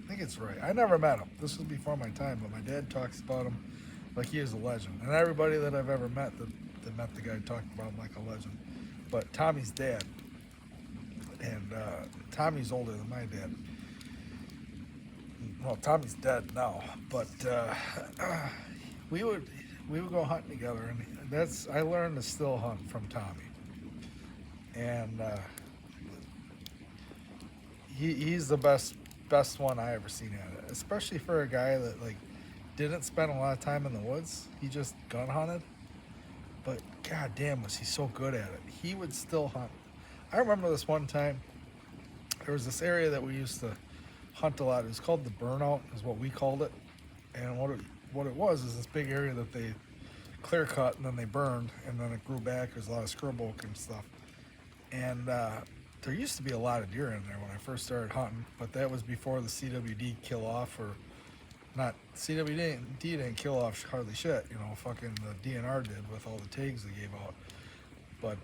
I think it's Roy. I never met him. This was before my time, but my dad talks about him like he is a legend. And everybody that I've ever met that met the guy talked about him like a legend. But Tommy's dad, and Tommy's older than my dad. Well, Tommy's dead now, but we would go hunting together, and I learned to still hunt from Tommy. And he's the best one I ever seen at it, especially for a guy that like didn't spend a lot of time in the woods. He just gun hunted, but god damn was he so good at it. He would still hunt. I remember this one time. There was this area that we used to hunt a lot. It was called the burnout, is what we called it. And what it was is this big area that they clear cut and then they burned and then it grew back. There's a lot of scrub oak and stuff. And there used to be a lot of deer in there when I first started hunting, but that was before the CWD kill off, or not. CWD didn't kill off hardly shit, you know, fucking the DNR did with all the tags they gave out. But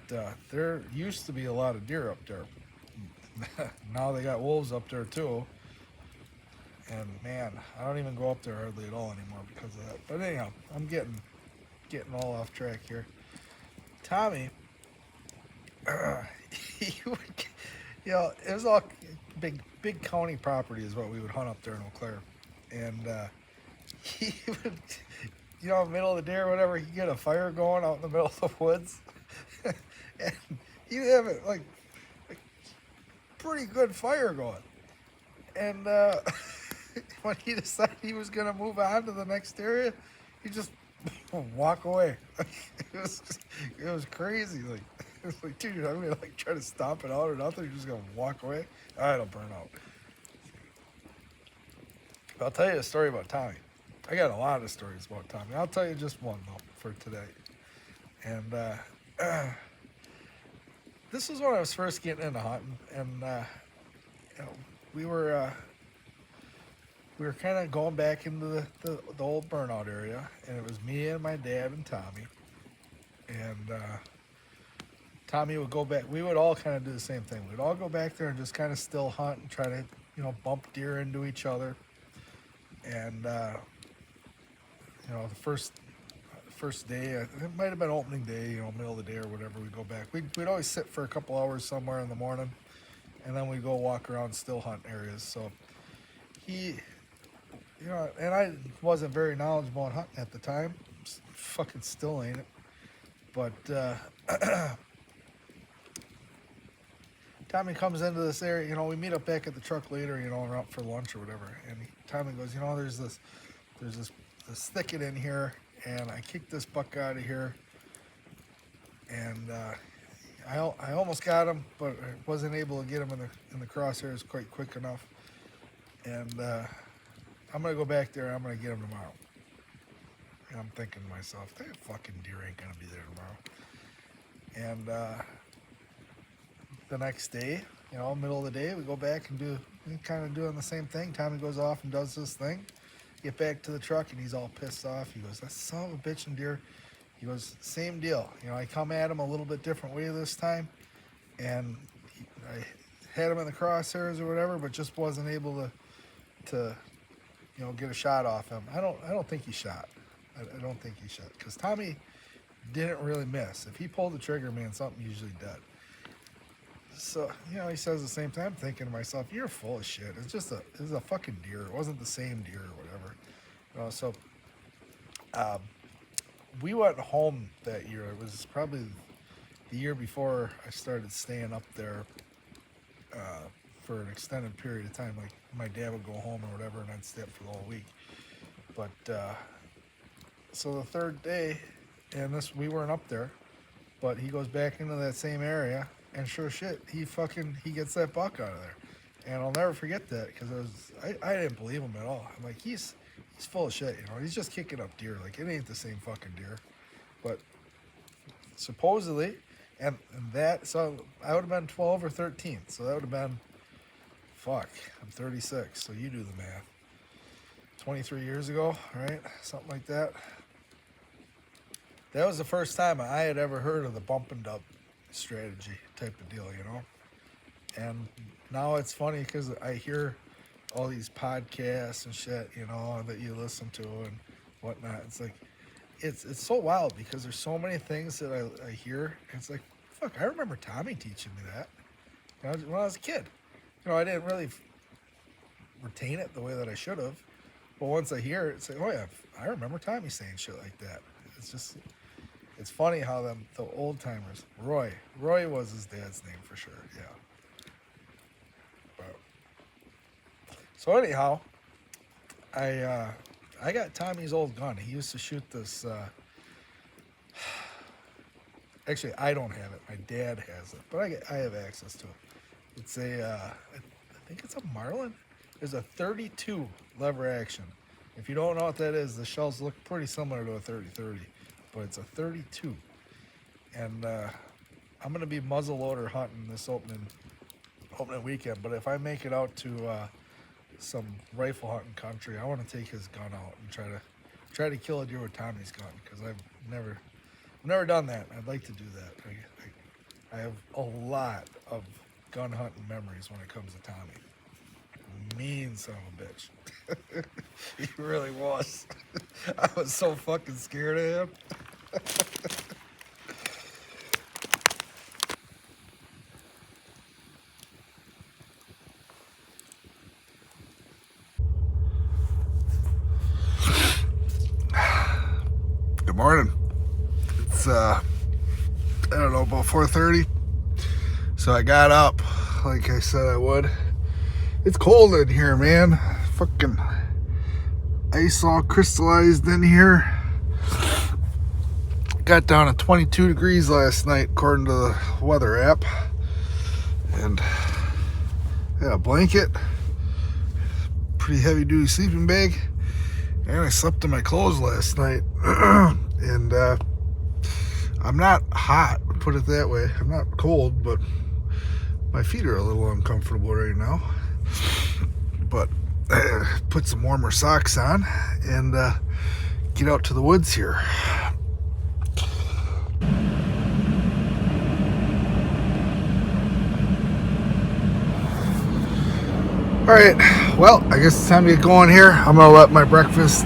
there used to be a lot of deer up there. Now they got wolves up there too. And man, I don't even go up there hardly at all anymore because of that. But anyhow, I'm getting all off track here. Tommy, he would, you know, it was all big county property is what we would hunt up there in Eau Claire. And he would, you know, middle of the day or whatever, he'd get a fire going out in the middle of the woods. And he'd have it like pretty good fire going. And when he decided he was going to move on to the next area, he just walk away. It was crazy. Like, it was like, dude, I'm going to like try to stomp it out or nothing. You're just going to walk away. All right, it'll burn out. But I'll tell you a story about Tommy. I got a lot of stories about Tommy. I'll tell you just one, though, for today. And this was when I was first getting into hunting. And, you know, we were kind of going back into the old burnout area, and it was me and my dad and Tommy. And Tommy would go back. We would all kind of do the same thing. We'd all go back there and just kind of still hunt and try to, you know, bump deer into each other. And you know, the first day, it might have been opening day, you know, middle of the day or whatever. We'd go back. We'd always sit for a couple hours somewhere in the morning, and then we'd go walk around still hunt areas. So he, you know, and I wasn't very knowledgeable on hunting at the time. Fucking still ain't it. But Tommy comes into this area, you know, we meet up back at the truck later, you know, we're out for lunch or whatever. And Tommy goes, you know, there's this thicket in here, and I kicked this buck out of here. And I almost got him, but I wasn't able to get him in the crosshairs quite quick enough. And I'm going to go back there and I'm going to get him tomorrow. And I'm thinking to myself, that fucking deer ain't going to be there tomorrow. And the next day, you know, middle of the day, we go back and kind of doing the same thing. Tommy goes off and does this thing. Get back to the truck and he's all pissed off. He goes, that son of a bitch and deer. He goes, same deal. You know, I come at him a little bit different way this time. And I had him in the crosshairs or whatever, but just wasn't able to you know, get a shot off him. I don't think he shot. I don't think he shot. Because Tommy didn't really miss. If he pulled the trigger, man, something usually dead. So, you know, he says the same time, I'm thinking to myself, you're full of shit. It was a fucking deer. It wasn't the same deer or whatever. You know, so we went home that year. It was probably the year before I started staying up there for an extended period of time. Like, my dad would go home or whatever, and I'd stay up for the whole week. But, so the third day, and we weren't up there, but he goes back into that same area, and sure shit, he gets that buck out of there. And I'll never forget that, because I didn't believe him at all. I'm like, he's full of shit, you know, he's just kicking up deer. Like, it ain't the same fucking deer. But supposedly, and that, so I would have been 12 or 13, so that would have been, I'm 36, so you do the math. 23 years ago, right? Something like that. That was the first time I had ever heard of the bump and dump strategy type of deal, you know? And now it's funny because I hear all these podcasts and shit, you know, that you listen to and whatnot. It's like, it's so wild because there's so many things that I hear. It's like, fuck, I remember Tommy teaching me that when I was a kid. You know, I didn't really retain it the way that I should have. But once I hear it, it's like, oh yeah, I remember Tommy saying shit like that. It's funny how the old timers, Roy was his dad's name for sure, yeah. But So anyhow, I got Tommy's old gun. He used to shoot this. Actually, I don't have it. My dad has it, but I have access to it. It's I think it's a Marlin. There's a 32 lever action. If you don't know what that is, the shells look pretty similar to a 30-30, but it's a 32. And I'm gonna be muzzleloader hunting this opening weekend. But if I make it out to some rifle hunting country, I want to take his gun out and try to kill a deer with Tommy's gun, because I've never done that. I'd like to do that. I have a lot of gun hunting memories when it comes to Tommy. Mean son of a bitch. He really was. I was so fucking scared of him. Good morning. It's I don't know, about 4:30. So I got up like I said I would. It's cold in here, man. Fucking ice all crystallized in here. Got down to 22 degrees last night according to the weather app. And yeah, a blanket, pretty heavy duty sleeping bag, and I slept in my clothes last night. And I'm not hot, put it that way. I'm not cold, but my feet are a little uncomfortable right now. But put some warmer socks on and get out to the woods here. All right, well, I guess it's time to get going here. I'm gonna let my breakfast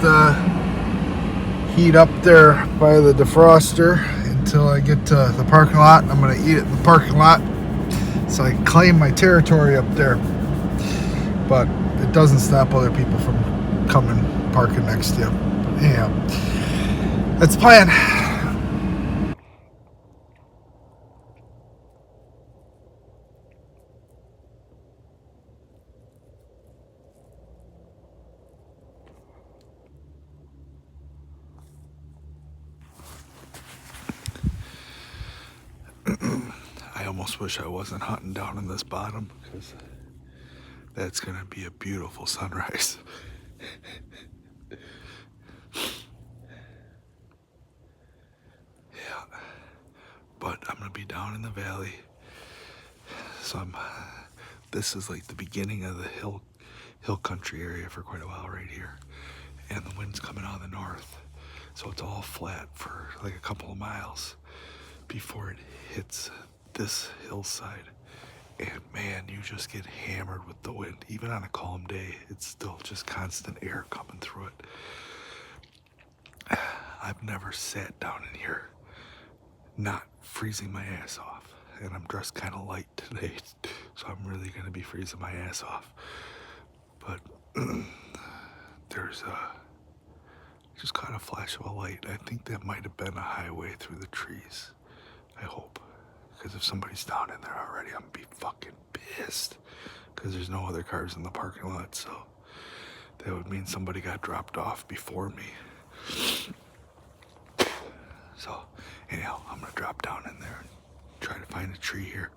heat up there by the defroster until I get to the parking lot. I'm gonna eat it in the parking lot so I can claim my territory up there. But it doesn't stop other people from coming parking next to you. But anyhow, that's the plan. I almost wish I wasn't hunting down in this bottom, because that's gonna be a beautiful sunrise. Yeah, but I'm gonna be down in the valley, so this is like the beginning of the hill country area for quite a while right here, and the wind's coming out of the north, so it's all flat for like a couple of miles before it hits this hillside. And man, you just get hammered with the wind. Even on a calm day, it's still just constant air coming through it. I've never sat down in here not freezing my ass off. And I'm dressed kind of light today, so I'm really going to be freezing my ass off. But there's just caught a flash of a light. I think that might have been a highway through the trees. I hope. Because if somebody's down in there already, I'm gonna be fucking pissed. Because there's no other cars in the parking lot, so that would mean somebody got dropped off before me. So anyhow, I'm gonna drop down in there and try to find a tree here.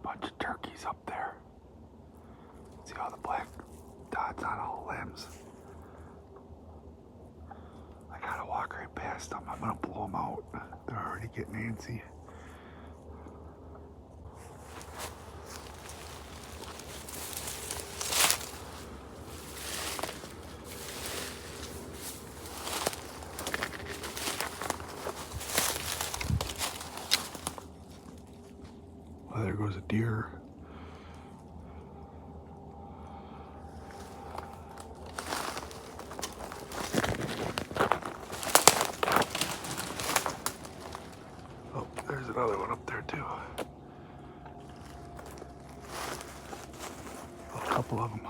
Bunch of turkeys up there. See all the black dots on all the limbs? I gotta walk right past them. I'm gonna blow them out. They're already getting antsy. Well, there goes a deer. There's another one up there too. A couple of them.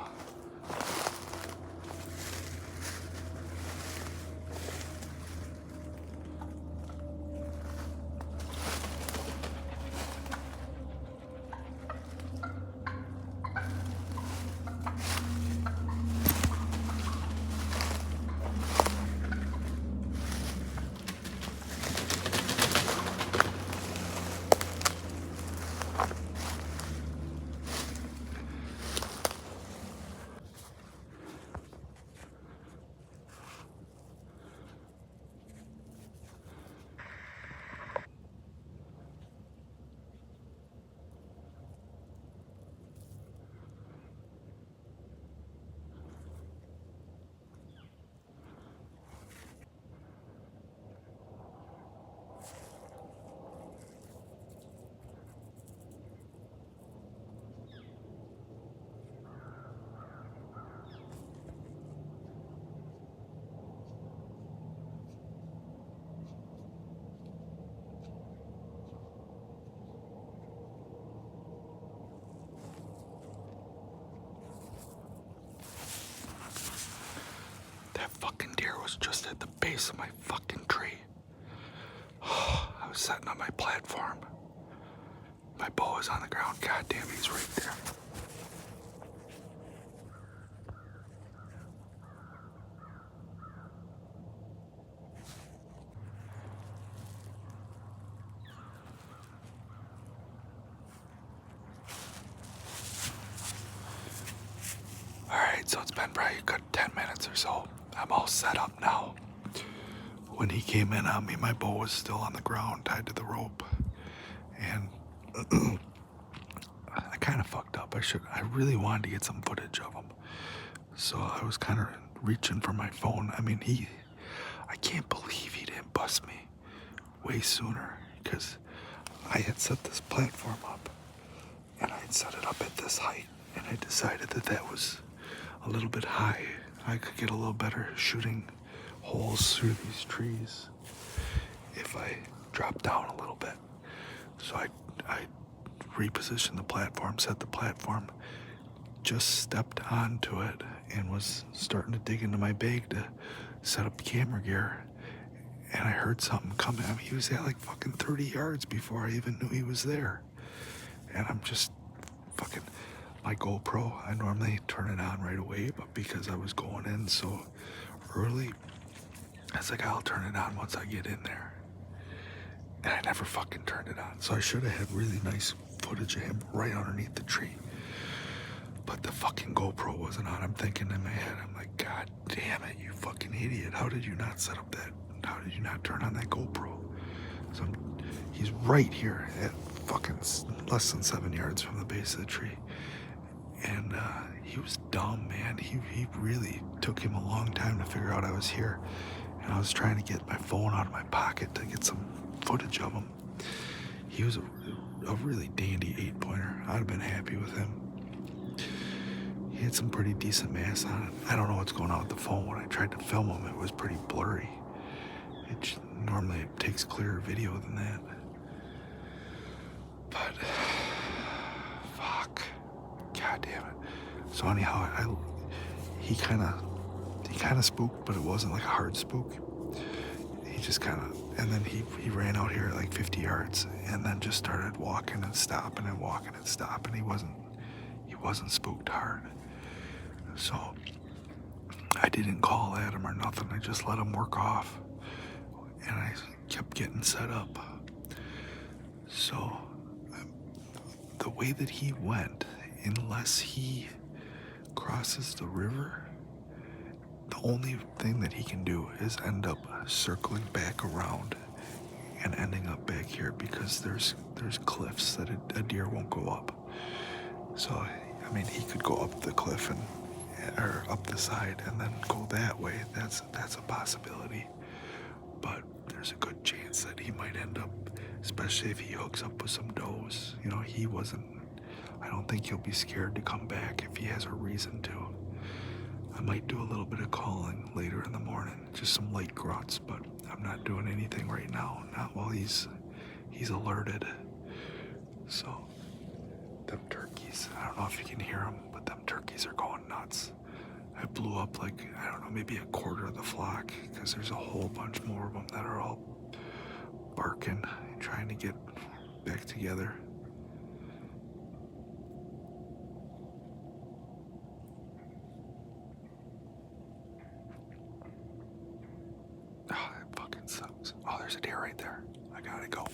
That fucking deer was just at the base of my fucking tree. I was sitting on my platform. My bow is on the ground. God damn, he's right there. Alright, so it's been probably a good 10 minutes or so. I'm all set up now. When he came in on me, my bow was still on the ground, tied to the rope. And I kind of fucked up. I really wanted to get some footage of him. So I was kind of reaching for my phone. I mean, I can't believe he didn't bust me way sooner, because I had set this platform up and I had set it up at this height, and I decided that was a little bit high. I could get a little better shooting holes through these trees if I dropped down a little bit. So I repositioned the platform, set the platform, just stepped onto it, and was starting to dig into my bag to set up the camera gear. And I heard something coming. I mean, he was at like fucking 30 yards before I even knew he was there. And I'm just fucking, my GoPro, I normally turn it on right away, but because I was going in so early, I was like, I'll turn it on once I get in there. And I never fucking turned it on. So I should have had really nice footage of him right underneath the tree. But the fucking GoPro wasn't on. I'm thinking in my head, I'm like, God damn it, you fucking idiot. How did you not set up that? How did you not turn on that GoPro? So he's right here at fucking less than 7 yards from the base of the tree. And he was dumb, man. He really took him a long time to figure out I was here. And I was trying to get my phone out of my pocket to get some footage of him. He was a really dandy 8-pointer. I'd have been happy with him. He had some pretty decent mass on it. I don't know what's going on with the phone. When I tried to film him, it was pretty blurry. Normally it takes clearer video than that. But fuck, god damn it. So anyhow, he kind of spooked, but it wasn't like a hard spook. He just kind of, and then he ran out here at like 50 yards, and then just started walking and stopping and walking and stopping. He wasn't spooked hard. So I didn't call at him or nothing. I just let him work off, and I kept getting set up. So the way that he went, unless he crosses the river, the only thing that he can do is end up circling back around and ending up back here, because there's cliffs that a deer won't go up. So I mean, he could go up the cliff or up the side and then go that way. That's a possibility. But there's a good chance that he might end up, especially if he hooks up with some does. You know, I don't think he'll be scared to come back if he has a reason to. I might do a little bit of calling later in the morning, just some light grunts, but I'm not doing anything right now, not while he's alerted. So them turkeys, I don't know if you can hear them, but them turkeys are going nuts. I blew up like, I don't know, maybe a quarter of the flock, because there's a whole bunch more of them that are all barking and trying to get back together. Oh, that fucking sucks. Oh, there's a deer right there. I gotta go.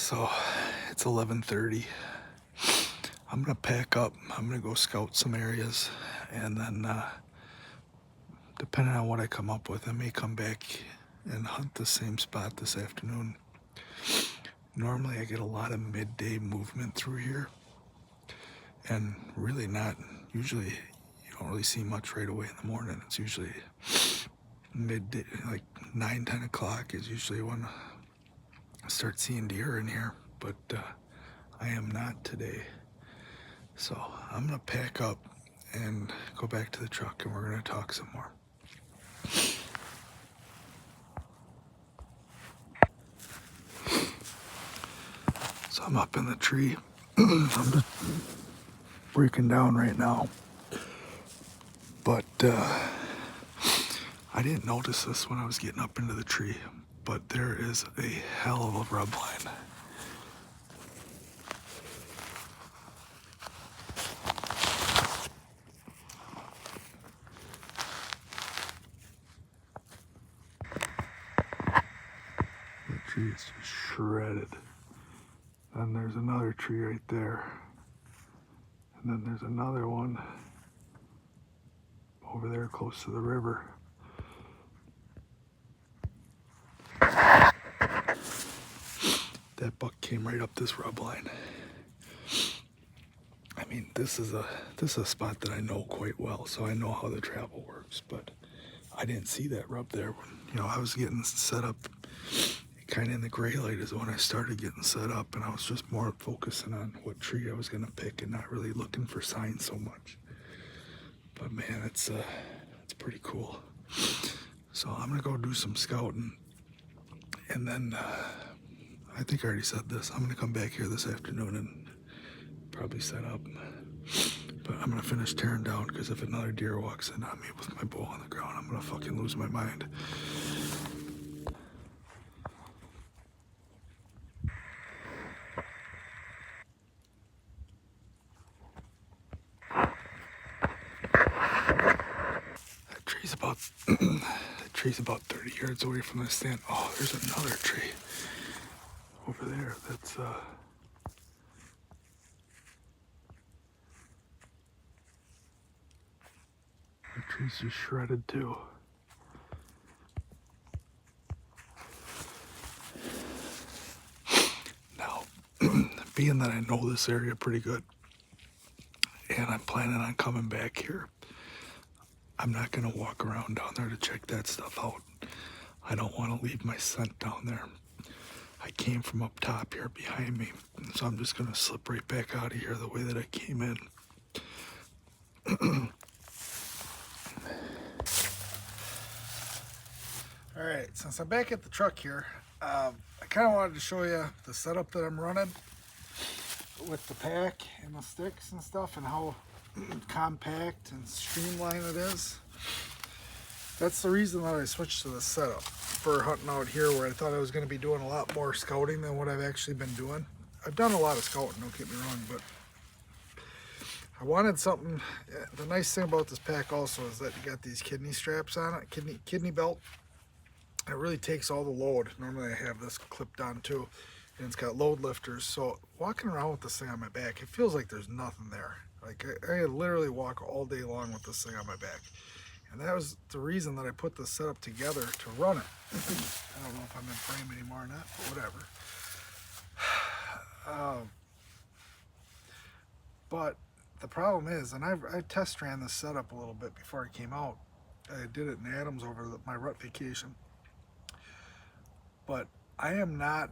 So it's 11:30. I'm gonna pack up. I'm gonna go scout some areas, and then depending on what I come up with, I may come back and hunt the same spot this afternoon. Normally I get a lot of midday movement through here, and really not, usually you don't really see much right away in the morning. It's usually midday, like 9-10 o'clock is usually when I start seeing deer in here, but I am not today. So I'm gonna pack up and go back to the truck, and we're gonna talk some more. So I'm up in the tree. I'm just breaking down right now, but I didn't notice this when I was getting up into the tree, but there is a hell of a rub line. The tree is just shredded. Then there's another tree right there. And then there's another one over there close to the river. That buck came right up this rub line. I mean, this is a spot that I know quite well, so I know how the travel works, but I didn't see that rub there when, I was getting set up. Kind of in the gray light is when I started getting set up, and I was just more focusing on what tree I was gonna pick and not really looking for signs so much. But man, it's pretty cool. So I'm gonna go do some scouting, and then I think I already said this, I'm gonna come back here this afternoon and probably set up. But I'm gonna finish tearing down, because if another deer walks in on me with my bow on the ground, I'm gonna fucking lose my mind. That tree's about 30 yards away from the stand. Oh, there's another tree over there that's the tree's just shredded too. Now, being that I know this area pretty good, and I'm planning on coming back here, I'm not gonna walk around down there to check that stuff out. I don't want to leave my scent down there. I came from up top here behind me, so I'm just gonna slip right back out of here the way that I came in. All right, since I'm back at the truck here, I kind of wanted to show you the setup that I'm running with the pack and the sticks and stuff, and how compact and streamlined it is. That's the reason that I switched to the setup for hunting out here, where I thought I was going to be doing a lot more scouting than what I've actually been doing. I've done a lot of scouting, don't get me wrong, but I wanted something. The nice thing about this pack also is that you got these kidney straps on it, kidney belt. It really takes all the load. Normally I have this clipped on too, and it's got load lifters. So walking around with this thing on my back, it feels like there's nothing there. Like I literally walk all day long with this thing on my back. And that was the reason that I put this setup together to run it. I don't know if I'm in frame anymore or not, but whatever. But the problem is, and I test ran this setup a little bit before I came out. I did it in Adams over my rut vacation. But I am not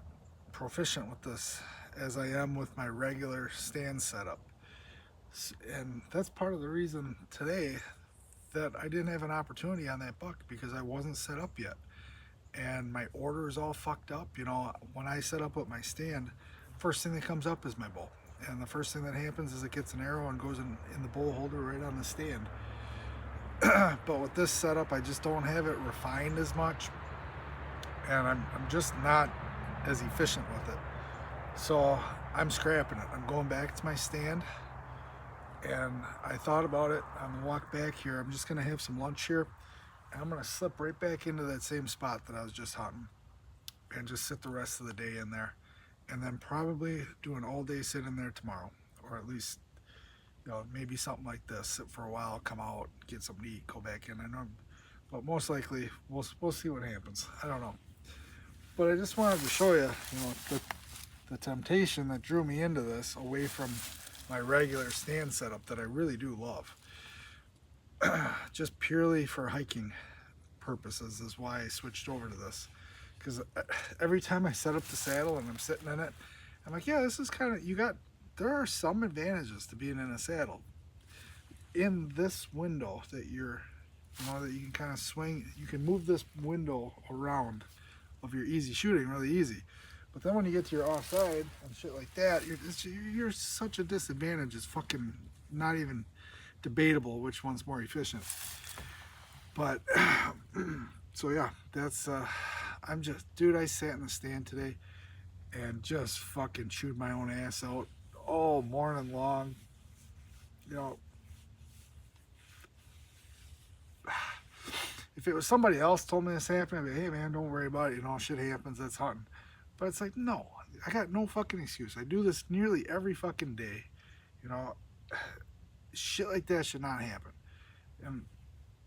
proficient with this as I am with my regular stand setup. And that's part of the reason today that I didn't have an opportunity on that buck, because I wasn't set up yet. And my order is all fucked up. When I set up with my stand, first thing that comes up is my bow. And the first thing that happens is it gets an arrow and goes in the bow holder right on the stand. But with this setup, I just don't have it refined as much. And I'm just not as efficient with it. So I'm scrapping it. I'm going back to my stand. And I thought about it. I'm gonna walk back here. I'm just gonna have some lunch here, and I'm gonna slip right back into that same spot that I was just hunting, and just sit the rest of the day in there. and then probably do an all-day sit in there tomorrow, or at least, you know, maybe something like this. Sit for a while, come out, get something to eat, go back in. I know, but most likely we'll see what happens. I don't know. But I just wanted to show you, you know, the temptation that drew me into this away from my regular stand setup that I really do love. Just purely for hiking purposes is why I switched over to this. Because every time I set up the saddle and I'm sitting in it, I'm like, yeah, this is kind of, there are some advantages to being in a saddle. In this window that you know, that you can kind of swing, you can move this window around of your easy shooting really easy. But then when you get to your offside and shit like that, you're such a disadvantage. It's fucking not even debatable which one's more efficient. But so yeah, that's I'm just, dude, I sat in the stand today and just fucking chewed my own ass out all morning long. You know, if it was somebody else told me this happened, I'd be, hey man, don't worry about it, you know, shit happens, that's hunting. But it's like, no, I got no fucking excuse. I do this nearly every fucking day. You know, shit like that should not happen. And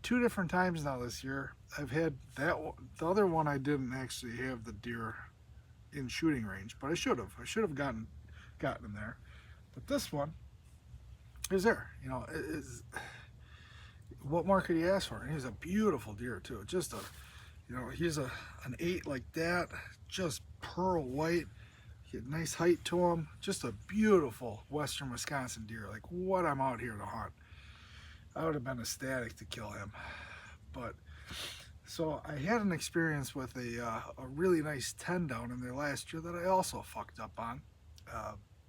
2 different times now this year, I've had that one. The other one I didn't actually have the deer in shooting range, but I should have. I should have gotten in there. But this one is there. You know, what more could you ask for? And he's a beautiful deer too. Just a, you know, he's an 8 like that, just pearl white. He had nice height to him. Just a beautiful Western Wisconsin deer. Like what I'm out here to hunt. I would have been ecstatic to kill him. But so I had an experience with a really nice 10 down in there last year that I also fucked up on.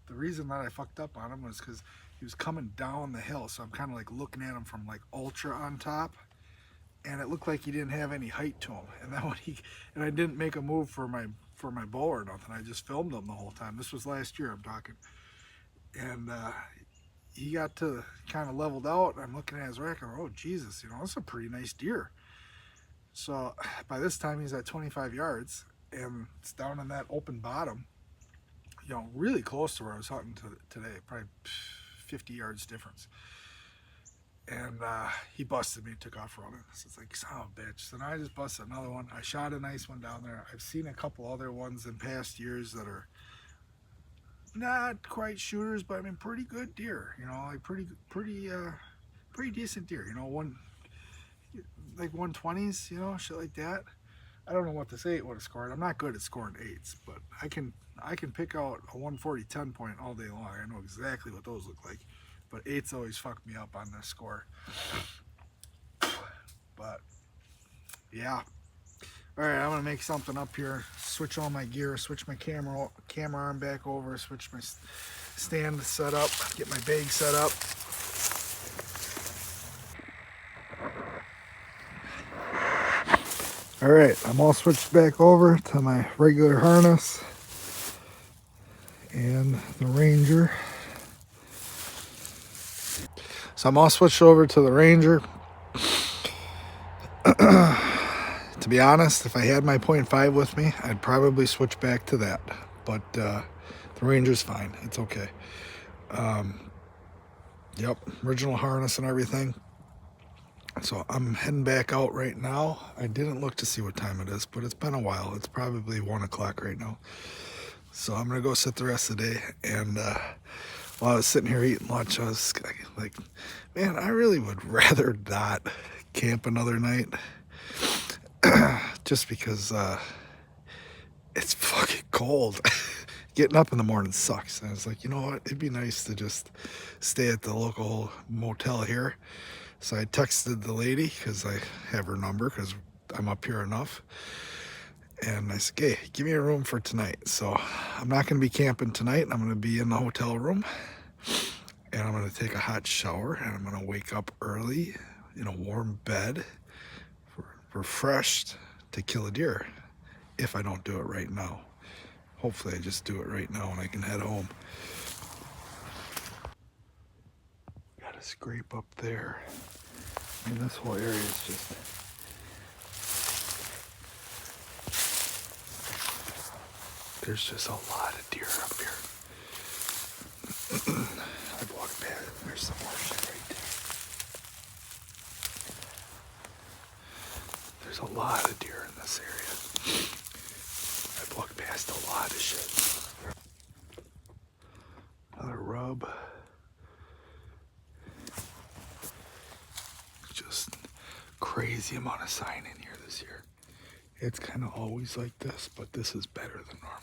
The reason that I fucked up on him was because he was coming down the hill, so I'm kind of like looking at him from like ultra on top, and it looked like he didn't have any height to him. And then I didn't make a move for my bow or nothing. I just filmed him the whole time. This was last year, I'm talking. And he got to kind of leveled out. I'm looking at his rack, and oh Jesus, you know, that's a pretty nice deer. So by this time he's at 25 yards, and it's down in that open bottom, you know, really close to where I was hunting today, probably 50 yards difference. And he busted me, took off running. So it's like, son of a bitch. So now I just busted another one. I shot a nice one down there. I've seen a couple other ones in past years that are not quite shooters, but I mean pretty good deer, you know, like pretty decent deer, you know, like 120s, you know, shit like that. I don't know what this 8 would have scored. I'm not good at scoring 8s, but I can pick out a 140 10 point all day long. I know exactly what those look like. But 8s always fuck me up on this score. But yeah. Alright, I'm gonna make something up here. Switch all my gear, switch my camera arm back over, switch my stand set up, get my bag set up. Alright, I'm all switched back over to my regular harness and the Ranger. So I'm all switched over to the Ranger. To be honest, if I had my .5 with me, I'd probably switch back to that. But the Ranger's fine. It's okay. Yep, original harness and everything. So I'm heading back out right now. I didn't look to see what time it is, but it's been a while. It's probably 1 o'clock right now. So I'm going to go sit the rest of the day. And while I was sitting here eating lunch, I was like, man, I really would rather not camp another night. Just because it's fucking cold. Getting up in the morning sucks. And I was like, you know what? It'd be nice to just stay at the local motel here. So I texted the lady, because I have her number, because I'm up here enough. And I said, hey, give me a room for tonight. So I'm not going to be camping tonight. I'm going to be in the hotel room. And I'm going to take a hot shower. And I'm going to wake up early in a warm bed, refreshed, to kill a deer. If I don't do it right now. Hopefully I just do it right now and I can head home. Got to scrape up there. I mean, this whole area is just... There's just a lot of deer up here. I've walked past. There's some more shit right there. There's a lot of deer in this area. I've walked past a lot of shit. Another rub. Just crazy amount of sign in here this year. It's kind of always like this, but this is better than normal.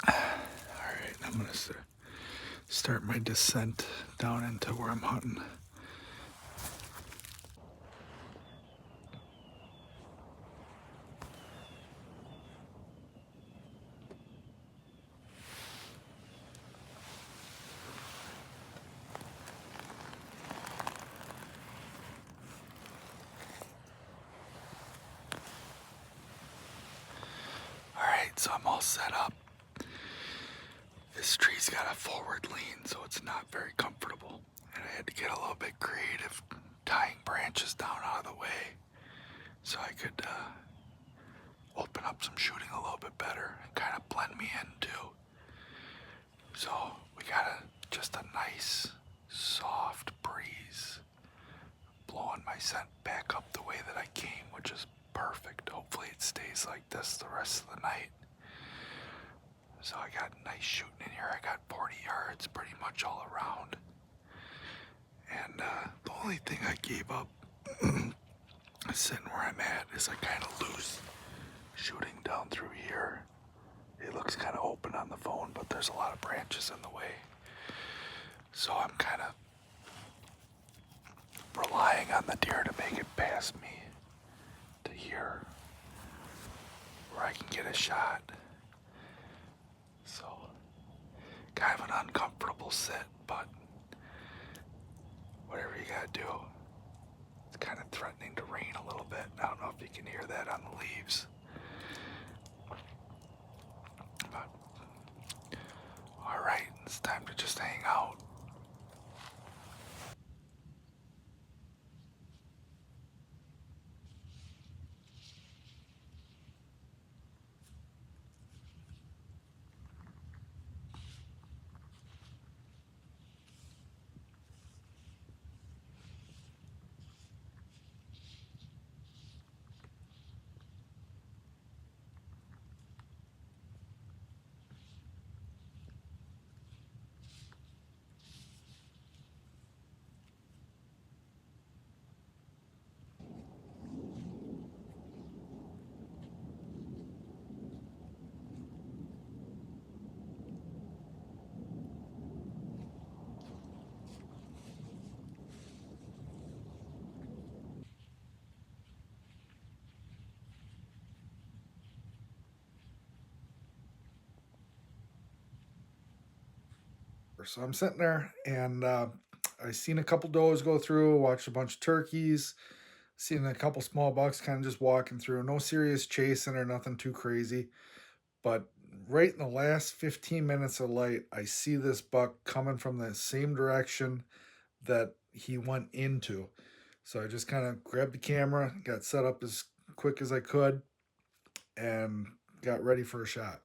Alright, I'm going to start my descent down into where I'm hunting. Alright, so I'm all set up. This tree's got a forward lean, so it's not very comfortable. And I had to get a little bit creative tying branches down out of the way so I could open up some shooting a little bit better and kind of blend me in too. So we got just a nice soft breeze blowing my scent back up the way that I came, which is perfect. Hopefully it stays like this the rest of the night. So I got nice shooting in here. I got 40 yards pretty much all around. And the only thing I gave up sitting where I'm at is I kind of lose shooting down through here. It looks kind of open on the phone, but there's a lot of branches in the way. So I'm kind of relying on the deer to make it past me to here where I can get a shot. So kind of an uncomfortable sit, but whatever you gotta do. It's kind of threatening to rain a little bit. I don't know if you can hear that on the leaves. But alright, it's time to just hang out. So I'm sitting there and I seen a couple does go through, watched a bunch of turkeys, seen a couple small bucks kind of just walking through. No serious chasing or nothing too crazy. But right in the last 15 minutes of light, I see this buck coming from the same direction that he went into. So I just kind of grabbed the camera, got set up as quick as I could, and got ready for a shot.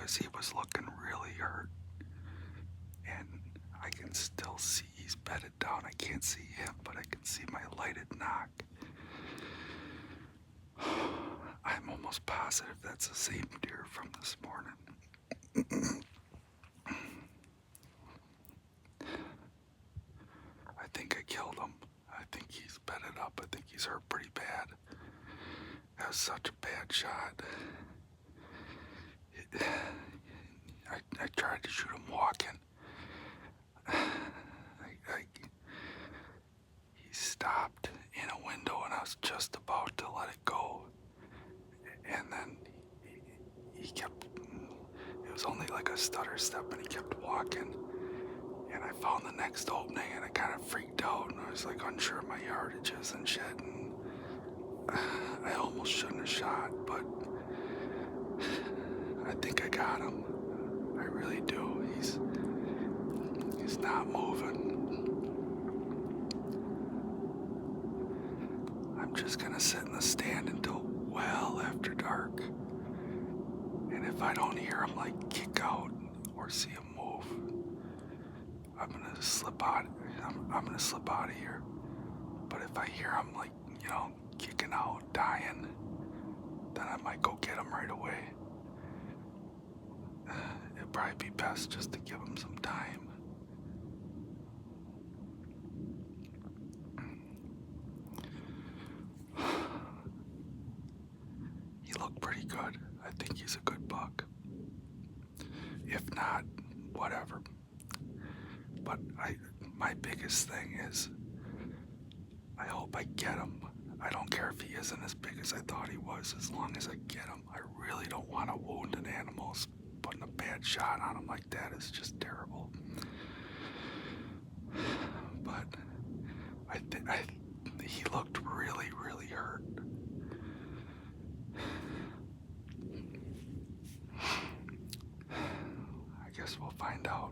because he was looking really hurt. And I can still see he's bedded down. I can't see him, but I can see my lighted knock. I'm almost positive that's the same deer from this morning. I think I killed him. I think he's bedded up. I think he's hurt pretty bad. That was such a bad shot. I tried to shoot him walking. He stopped in a window and I was just about to let it go. And then he kept, it was only like a stutter step and he kept walking. And I found the next opening and I kind of freaked out and I was like unsure of my yardages and shit. And I almost shouldn't have shot, but I think I got him. I really do. He's not moving. I'm just gonna sit in the stand until well after dark. And if I don't hear him like kick out or see him move, I'm gonna slip out. I'm gonna slip out of here. But if I hear him like, kicking out, dying, then I might go get him right away. It'd probably be best just to give him some time. He looked pretty good. I think he's a good buck. If not, whatever. But my biggest thing is, I hope I get him. I don't care if he isn't as big as I thought he was, as long as I get him. I really don't want to wound an animal. Putting a bad shot on him like that is just terrible. But he looked really, really hurt. I guess we'll find out.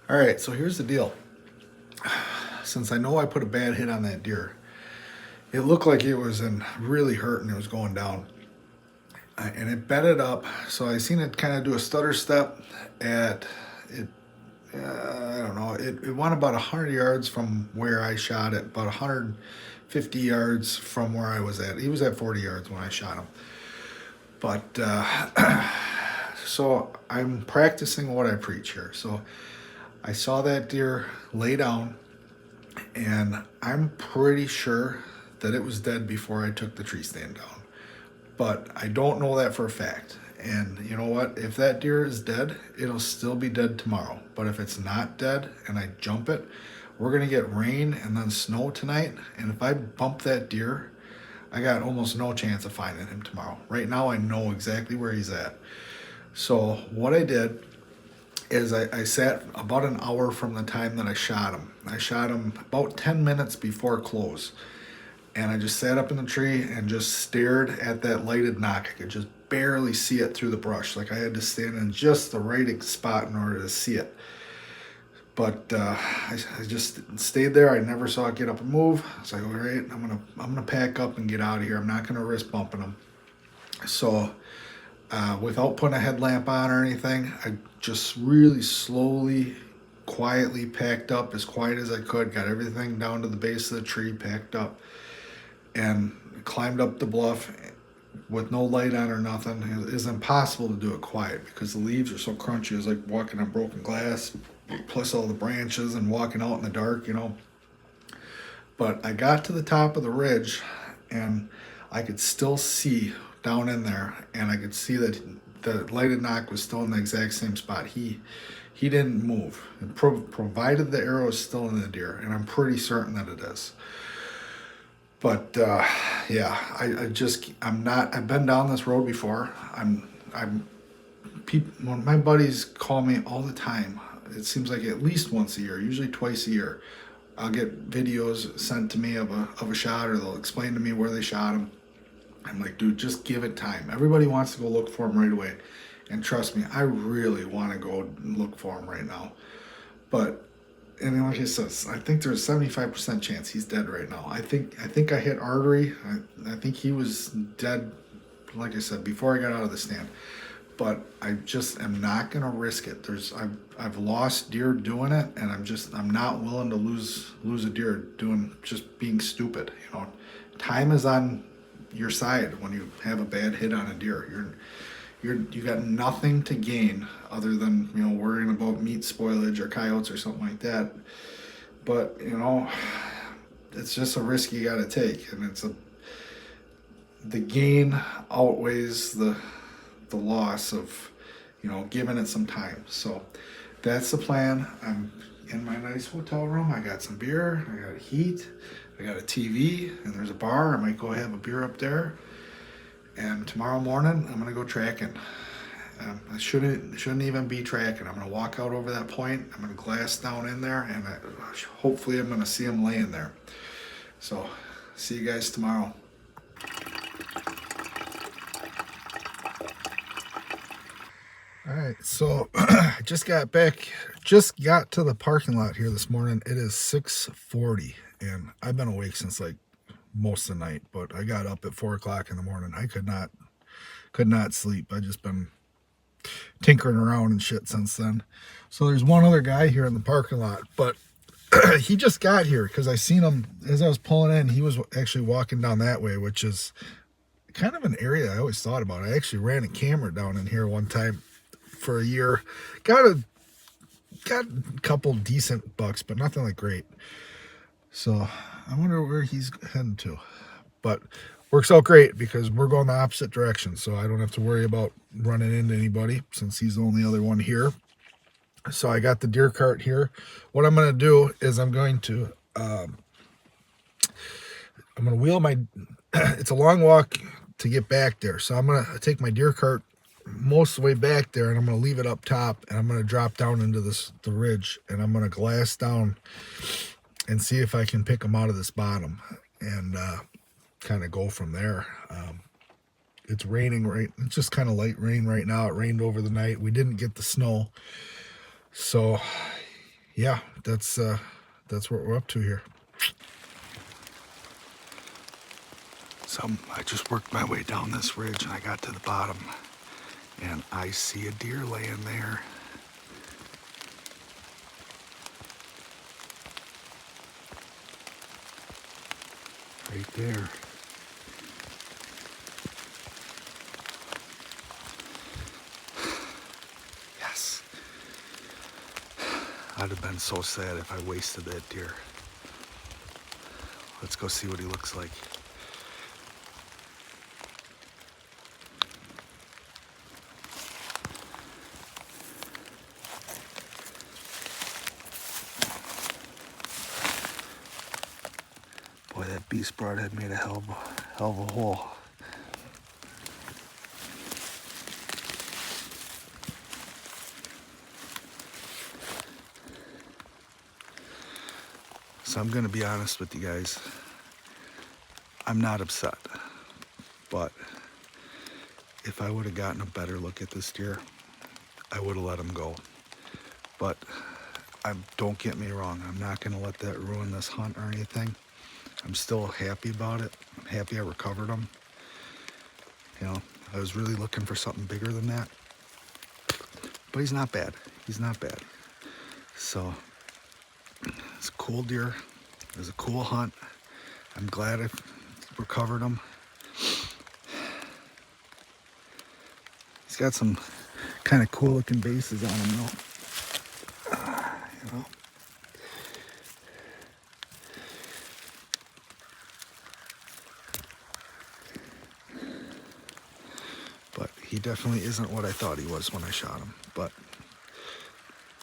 All right, so here's the deal. Since I know I put a bad hit on that deer, it looked like it was really hurt and it was going down. And it bedded up, so I seen it kind of do a stutter step at it. I don't know. It went about 100 yards from where I shot it, about 150 yards from where I was at. He was at 40 yards when I shot him. But so I'm practicing what I preach here. So I saw that deer lay down, and I'm pretty sure that it was dead before I took the tree stand down. But I don't know that for a fact. And you know what? If that deer is dead, it'll still be dead tomorrow. But if it's not dead and I jump it, we're going to get rain and then snow tonight. And if I bump that deer, I got almost no chance of finding him tomorrow. Right now, I know exactly where he's at. So what I did is I sat about an hour from the time that I shot him. I shot him about 10 minutes before close. And I just sat up in the tree and just stared at that lighted knock. I could just barely see it through the brush. Like I had to stand in just the right spot in order to see it. But I just stayed there. I never saw it get up and move. I was like, all right, I'm gonna pack up and get out of here. I'm not gonna risk bumping him. So without putting a headlamp on or anything, I just really slowly, quietly packed up, as quiet as I could. Got everything down to the base of the tree, packed up, and climbed up the bluff with no light on or nothing. It's impossible to do it quiet because the leaves are so crunchy. It's like walking on broken glass, plus all the branches and walking out in the dark, But I got to the top of the ridge and I could still see down in there, and I could see that the lighted knock was still in the exact same spot. He didn't move, provided the arrow is still in the deer, and I'm pretty certain that it is. But yeah, I've been down this road before. My buddies call me all the time. It seems like at least once a year, usually twice a year. I'll get videos sent to me of a shot, or they'll explain to me where they shot him. I'm like, dude, just give it time. Everybody wants to go look for him right away. And trust me, I really want to go look for him right now. But and like I said, I think there's a 75% chance he's dead right now. I think I hit artery. I think he was dead, like I said, before I got out of the stand. But I just am not gonna risk it. I've lost deer doing it, and I'm not willing to lose a deer doing just being stupid. You know, time is on your side when you have a bad hit on a deer. You got nothing to gain other than worrying about meat spoilage or coyotes or something like that. But it's just a risk you got to take, and the gain outweighs the loss of giving it some time. So that's the plan. I'm in my nice hotel room. I got some beer. I got heat. I got a TV, and there's a bar. I might go have a beer up there. And tomorrow morning, I'm gonna go tracking. I shouldn't even be tracking. I'm gonna walk out over that point. I'm gonna glass down in there, and hopefully I'm gonna see him laying there. So, see you guys tomorrow. All right, so I just got to the parking lot here this morning. It is 6:40, and I've been awake since like most of the night, but I got up at 4 o'clock in the morning. I could not sleep. I just been tinkering around and shit since then. So there's one other guy here in the parking lot, but he just got here because I seen him as I was pulling in. He was actually walking down that way, which is kind of an area I always thought about. I actually ran a camera down in here one time for a year. Got a couple decent bucks, but nothing like great. So I wonder where he's heading to. But works out great because we're going the opposite direction, so I don't have to worry about running into anybody since he's the only other one here. So I got the deer cart here. What I'm going to do is I'm going to wheel my it's a long walk to get back there, so I'm going to take my deer cart most of the way back there, and I'm going to leave it up top, and I'm going to drop down into the ridge, and I'm going to glass down and see if I can pick them out of this bottom, and kind of go from there. It's raining it's just kind of light rain right now. It rained over the night. We didn't get the snow, so yeah, that's what we're up to here. So I just worked my way down this ridge, and I got to the bottom, and I see a deer laying there. Right there. Yes. I'd have been so sad if I wasted that deer. Let's go see what he looks like. Boy, that beast broadhead made a hell of a hole. So I'm gonna be honest with you guys. I'm not upset, but if I would have gotten a better look at this deer, I would have let him go. But don't get me wrong, I'm not gonna let that ruin this hunt or anything. I'm still happy about it. I'm happy I recovered him. I was really looking for something bigger than that, but he's not bad. He's not bad. So it's a cool deer. It was a cool hunt. I'm glad I recovered him. He's got some kind of cool looking bases on him though. But he definitely isn't what I thought he was when I shot him, but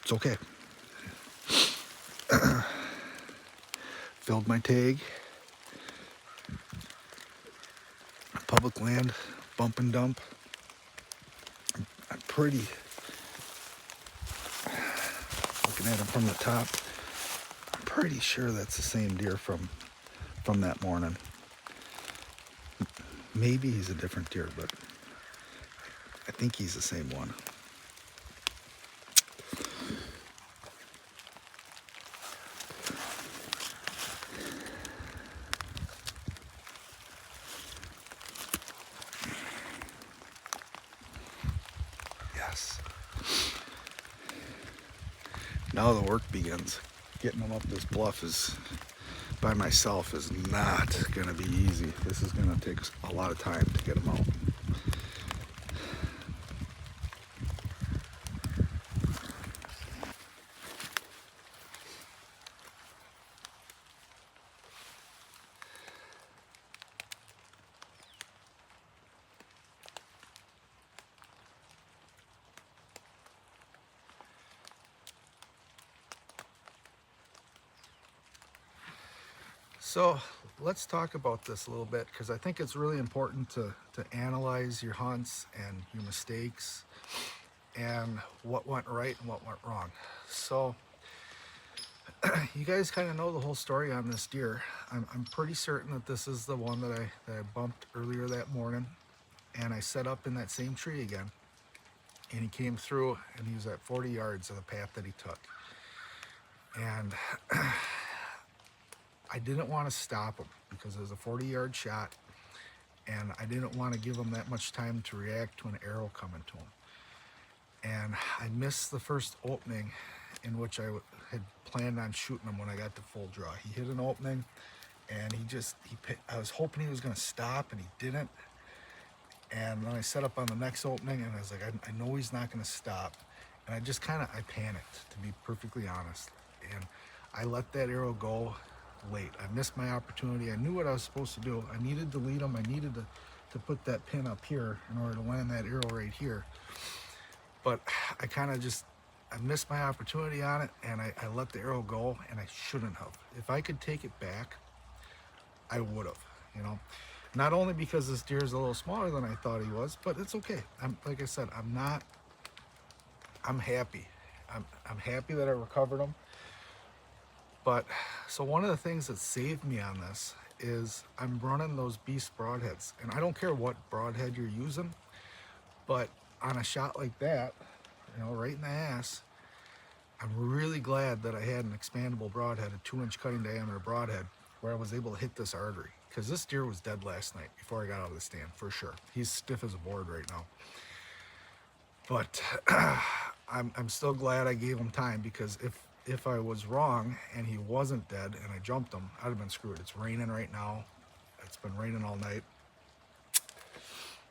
it's okay. Filled my tag. Public land, bump and dump. I'm pretty, looking at him from the top, I'm pretty sure that's the same deer from that morning. Maybe he's a different deer, but I think he's the same one. Yes. Now the work begins. Getting them up this bluff is, by myself, is not gonna be easy. This is gonna take a lot of time to get them out. So let's talk about this a little bit, because I think it's really important to analyze your hunts and your mistakes and what went right and what went wrong. So you guys kind of know the whole story on this deer. I'm pretty certain that this is the one that I bumped earlier that morning, and I set up in that same tree again, and he came through and he was at 40 yards of the path that he took. And I didn't want to stop him because it was a 40-yard shot, and I didn't want to give him that much time to react to an arrow coming to him. And I missed the first opening in which I had planned on shooting him when I got to full draw. He hit an opening, and I was hoping he was going to stop, and he didn't. And then I set up on the next opening, and I was like, I know he's not going to stop. And I just I panicked, to be perfectly honest. And I let that arrow go late. I missed my opportunity. I knew what I was supposed to do. I needed to lead him. I needed to put that pin up here in order to land that arrow right here. But I missed my opportunity on it, and I let the arrow go, and I shouldn't have. If I could take it back, I would have, you know. Not only because this deer is a little smaller than I thought he was, but it's okay. Like I said, I'm happy. I'm happy that I recovered him. But so one of the things that saved me on this is I'm running those beast broadheads, and I don't care what broadhead you're using, but on a shot like that, you know, right in the ass, I'm really glad that I had an expandable broadhead, a 2-inch cutting diameter broadhead, where I was able to hit this artery. Because this deer was dead last night before I got out of the stand, for sure. He's stiff as a board right now. But I'm still glad I gave him time, because if I was wrong and he wasn't dead and I jumped him, I'd have been screwed. It's raining right now. It's been raining all night.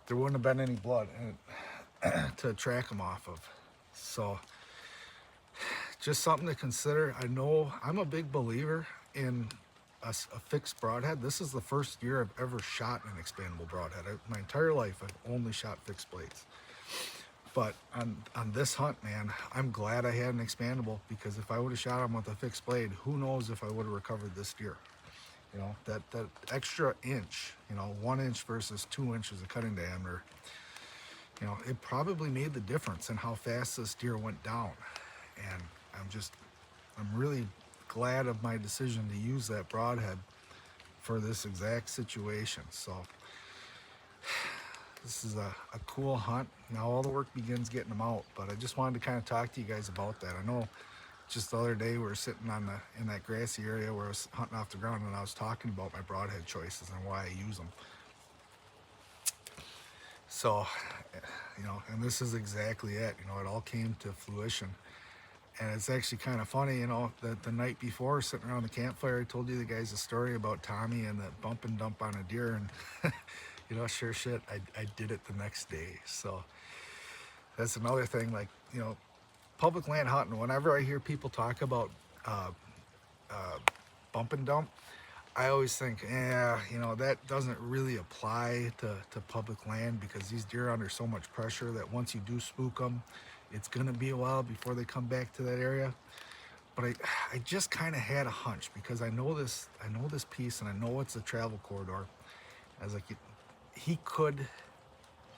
There wouldn't have been any blood to track him off of. So just something to consider. I know I'm a big believer in a fixed broadhead. This is the first year I've ever shot an expandable broadhead. My entire life I've only shot fixed blades. But on this hunt, man, I'm glad I had an expandable, because if I would have shot him with a fixed blade, who knows if I would have recovered this deer. You know, that extra inch, you know, 1 inch versus 2 inches of cutting diameter, you know, it probably made the difference in how fast this deer went down. And I'm really glad of my decision to use that broadhead for this exact situation. So this is a cool hunt. Now all the work begins getting them out, but I just wanted to kind of talk to you guys about that. I know just the other day we were sitting in that grassy area where I was hunting off the ground, and I was talking about my broadhead choices and why I use them. So, you know, and this is exactly it. You know, it all came to fruition. And it's actually kind of funny, you know, that the night before, sitting around the campfire, I told you the guys a story about Tommy and the bump and dump on a deer, and you know, sure shit, I did it the next day. So that's another thing, like, you know, public land hunting, whenever I hear people talk about bump and dump, I always think, yeah, you know, that doesn't really apply to public land, because these deer are under so much pressure that once you do spook them, it's gonna be a while before they come back to that area. But I just kind of had a hunch, because I know this piece, and I know it's a travel corridor. I was like, he could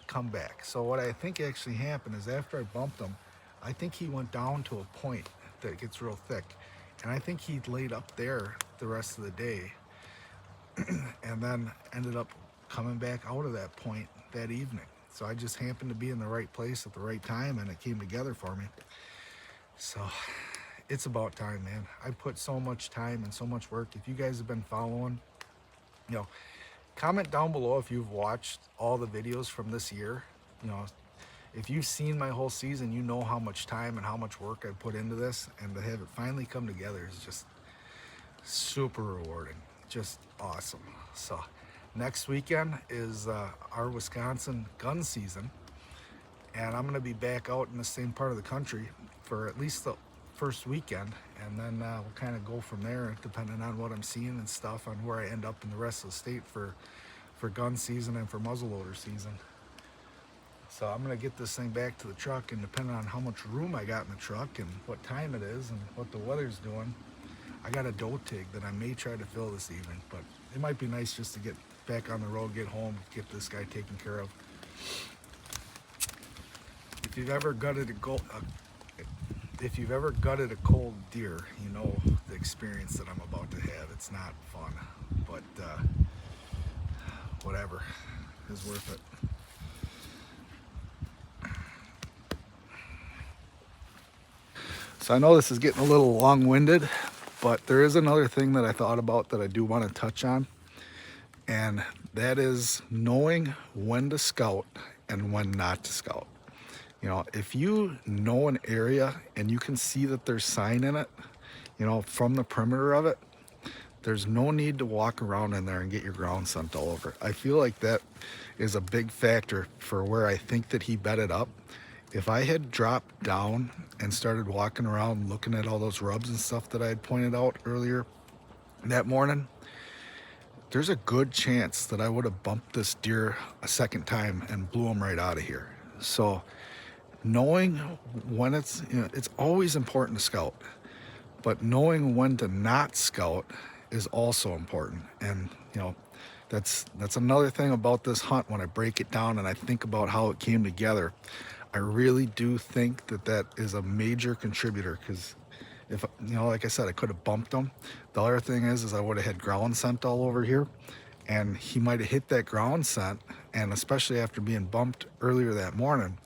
come back. So what I think actually happened is, after I bumped him, I think he went down to a point that gets real thick, and I think he laid up there the rest of the day, and then ended up coming back out of that point that evening. So I just happened to be in the right place at the right time, and it came together for me. So it's about time, man. I put so much time and so much work. If you guys have been following, you know, comment down below if you've watched all the videos from this year. You know, if you've seen my whole season, you know how much time and how much work I put into this, and to have it finally come together is just super rewarding, just awesome. So next weekend is our Wisconsin gun season, and I'm going to be back out in the same part of the country for at least the first weekend, and then we'll kind of go from there depending on what I'm seeing and stuff, on where I end up in the rest of the state for gun season and for muzzleloader season. So I'm going to get this thing back to the truck, and depending on how much room I got in the truck and what time it is and what the weather's doing, I got a doe tig that I may try to fill this evening, but it might be nice just to get back on the road, get home, get this guy taken care of. If you've ever gutted a cold deer, you know the experience that I'm about to have. It's not fun, but whatever is worth it. So I know this is getting a little long-winded, but there is another thing that I thought about that I do want to touch on, and that is knowing when to scout and when not to scout. You know, if you know an area and you can see that there's sign in it, you know, from the perimeter of it, there's no need to walk around in there and get your ground scent all over it. I feel like that is a big factor for where I think that he bedded up. If I had dropped down and started walking around looking at all those rubs and stuff that I had pointed out earlier that morning, there's a good chance that I would have bumped this deer a second time and blew him right out of here. So knowing when it's, you know, it's always important to scout, but knowing when to not scout is also important. And you know, that's another thing about this hunt. When I break it down and I think about how it came together, I really do think that that is a major contributor, because if, you know, like I said, I could have bumped him. The other thing is I would have had ground scent all over here, and he might have hit that ground scent, and especially after being bumped earlier that morning,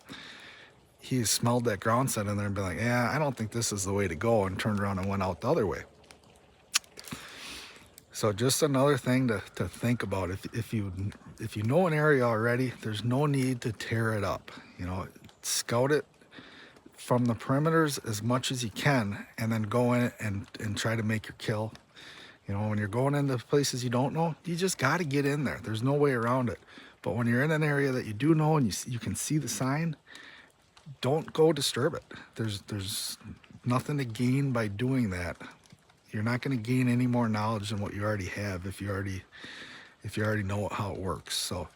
he smelled that ground scent in there and been like, yeah, I don't think this is the way to go, and turned around and went out the other way. So just another thing to think about. If you know an area already, there's no need to tear it up. You know, scout it from the perimeters as much as you can, and then go in and try to make your kill. You know, when you're going into places you don't know, you just got to get in there. There's no way around it. But when you're in an area that you do know and you can see the sign, don't go disturb it. There's nothing to gain by doing that. You're not going to gain any more knowledge than what you already have if you already know how it works. So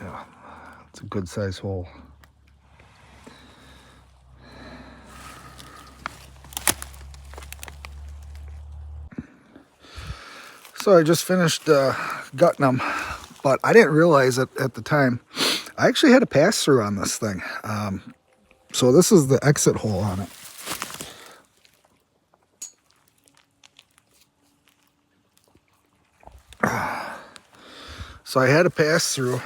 yeah, it's a good size hole. So I just finished gutting them, but I didn't realize it at the time. I actually had a pass through on this thing. So this is the exit hole on it. So I had a pass through,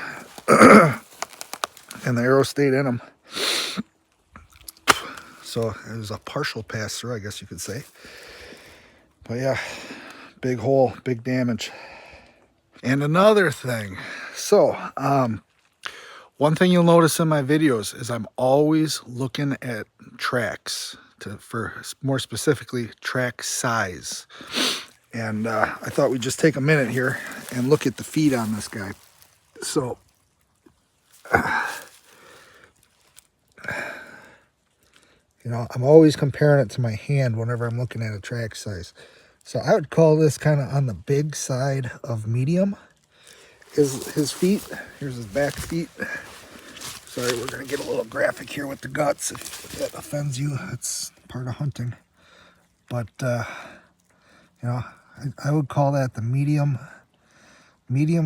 and the arrow stayed in them. So it was a partial pass through, I guess you could say. But yeah, big hole, big damage. And another thing, so one thing you'll notice in my videos is I'm always looking at tracks, for more specifically track size. And I thought we'd just take a minute here and look at the feet on this guy. So you know, I'm always comparing it to my hand whenever I'm looking at a track size. So I would call this kind of on the big side of medium. His feet, here's his back feet. Sorry, we're gonna get a little graphic here with the guts. If that offends you, it's part of hunting. But you know, I would call that the medium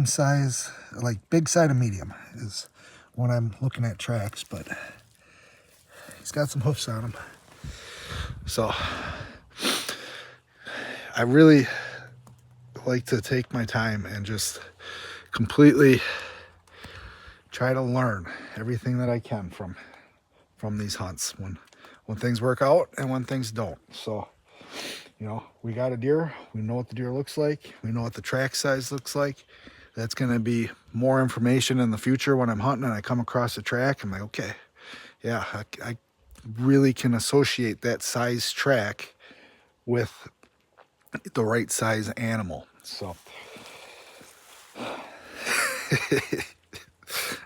size, like big side of medium is when I'm looking at tracks. But he's got some hoofs on him. So I really like to take my time and just completely try to learn everything that I can from these hunts when things work out and when things don't. So, you know, we got a deer, we know what the deer looks like, we know what the track size looks like. That's going to be more information in the future when I'm hunting and I come across a track. I'm like, okay, yeah, I really can associate that size track with the right size animal. So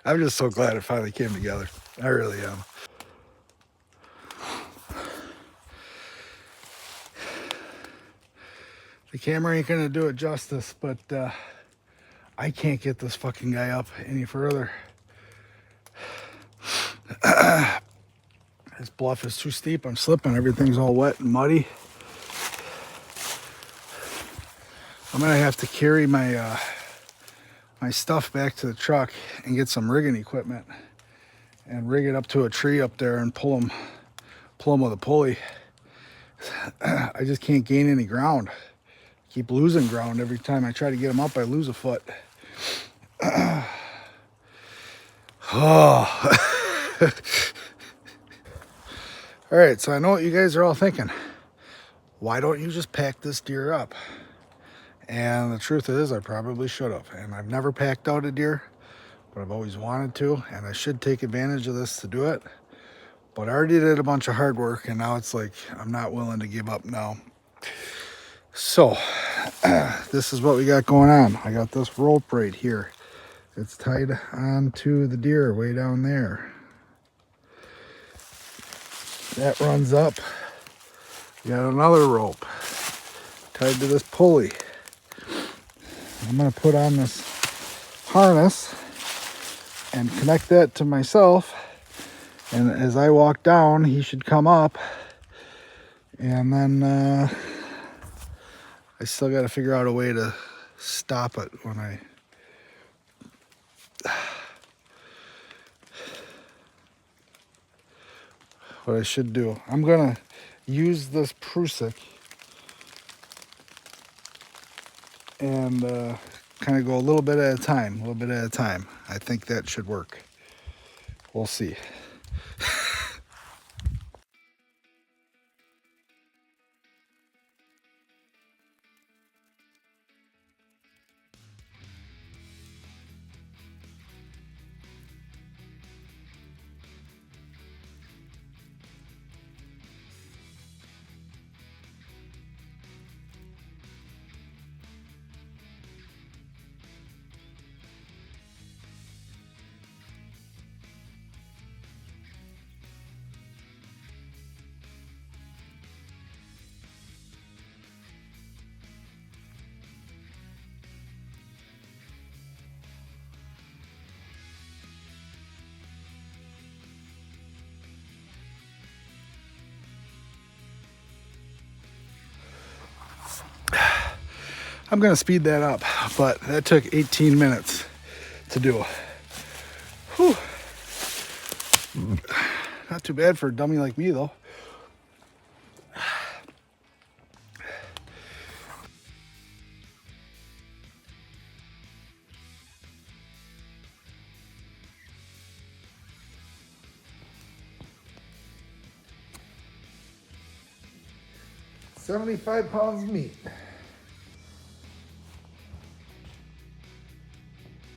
I'm just so glad it finally came together. I really am. The camera ain't gonna do it justice, but I can't get this fucking guy up any further. This bluff is too steep. I'm slipping. Everything's all wet and muddy. I'm gonna have to carry my my stuff back to the truck and get some rigging equipment and rig it up to a tree up there and pull them with a pulley. I just can't gain any ground. Keep losing ground every time I try to get them up. I lose a foot. Oh. All right, so I know what you guys are all thinking. Why don't you just pack this deer up? And the truth is, I probably should have. And I've never packed out a deer, but I've always wanted to, and I should take advantage of this to do it. But I already did a bunch of hard work, and now it's like I'm not willing to give up now. So this is what we got going on. I got this rope right here. It's tied onto the deer way down there. That runs up. We got another rope tied to this pulley. I'm going to put on this harness and connect that to myself. And as I walk down, he should come up. And then I still got to figure out a way to stop it when I... What I should do, I'm going to use this prusik and kind of go a little bit at a time, I think that should work. We'll see. I'm going to speed that up, but that took 18 minutes to do. Whew. Not too bad for a dummy like me, though. $75 meat.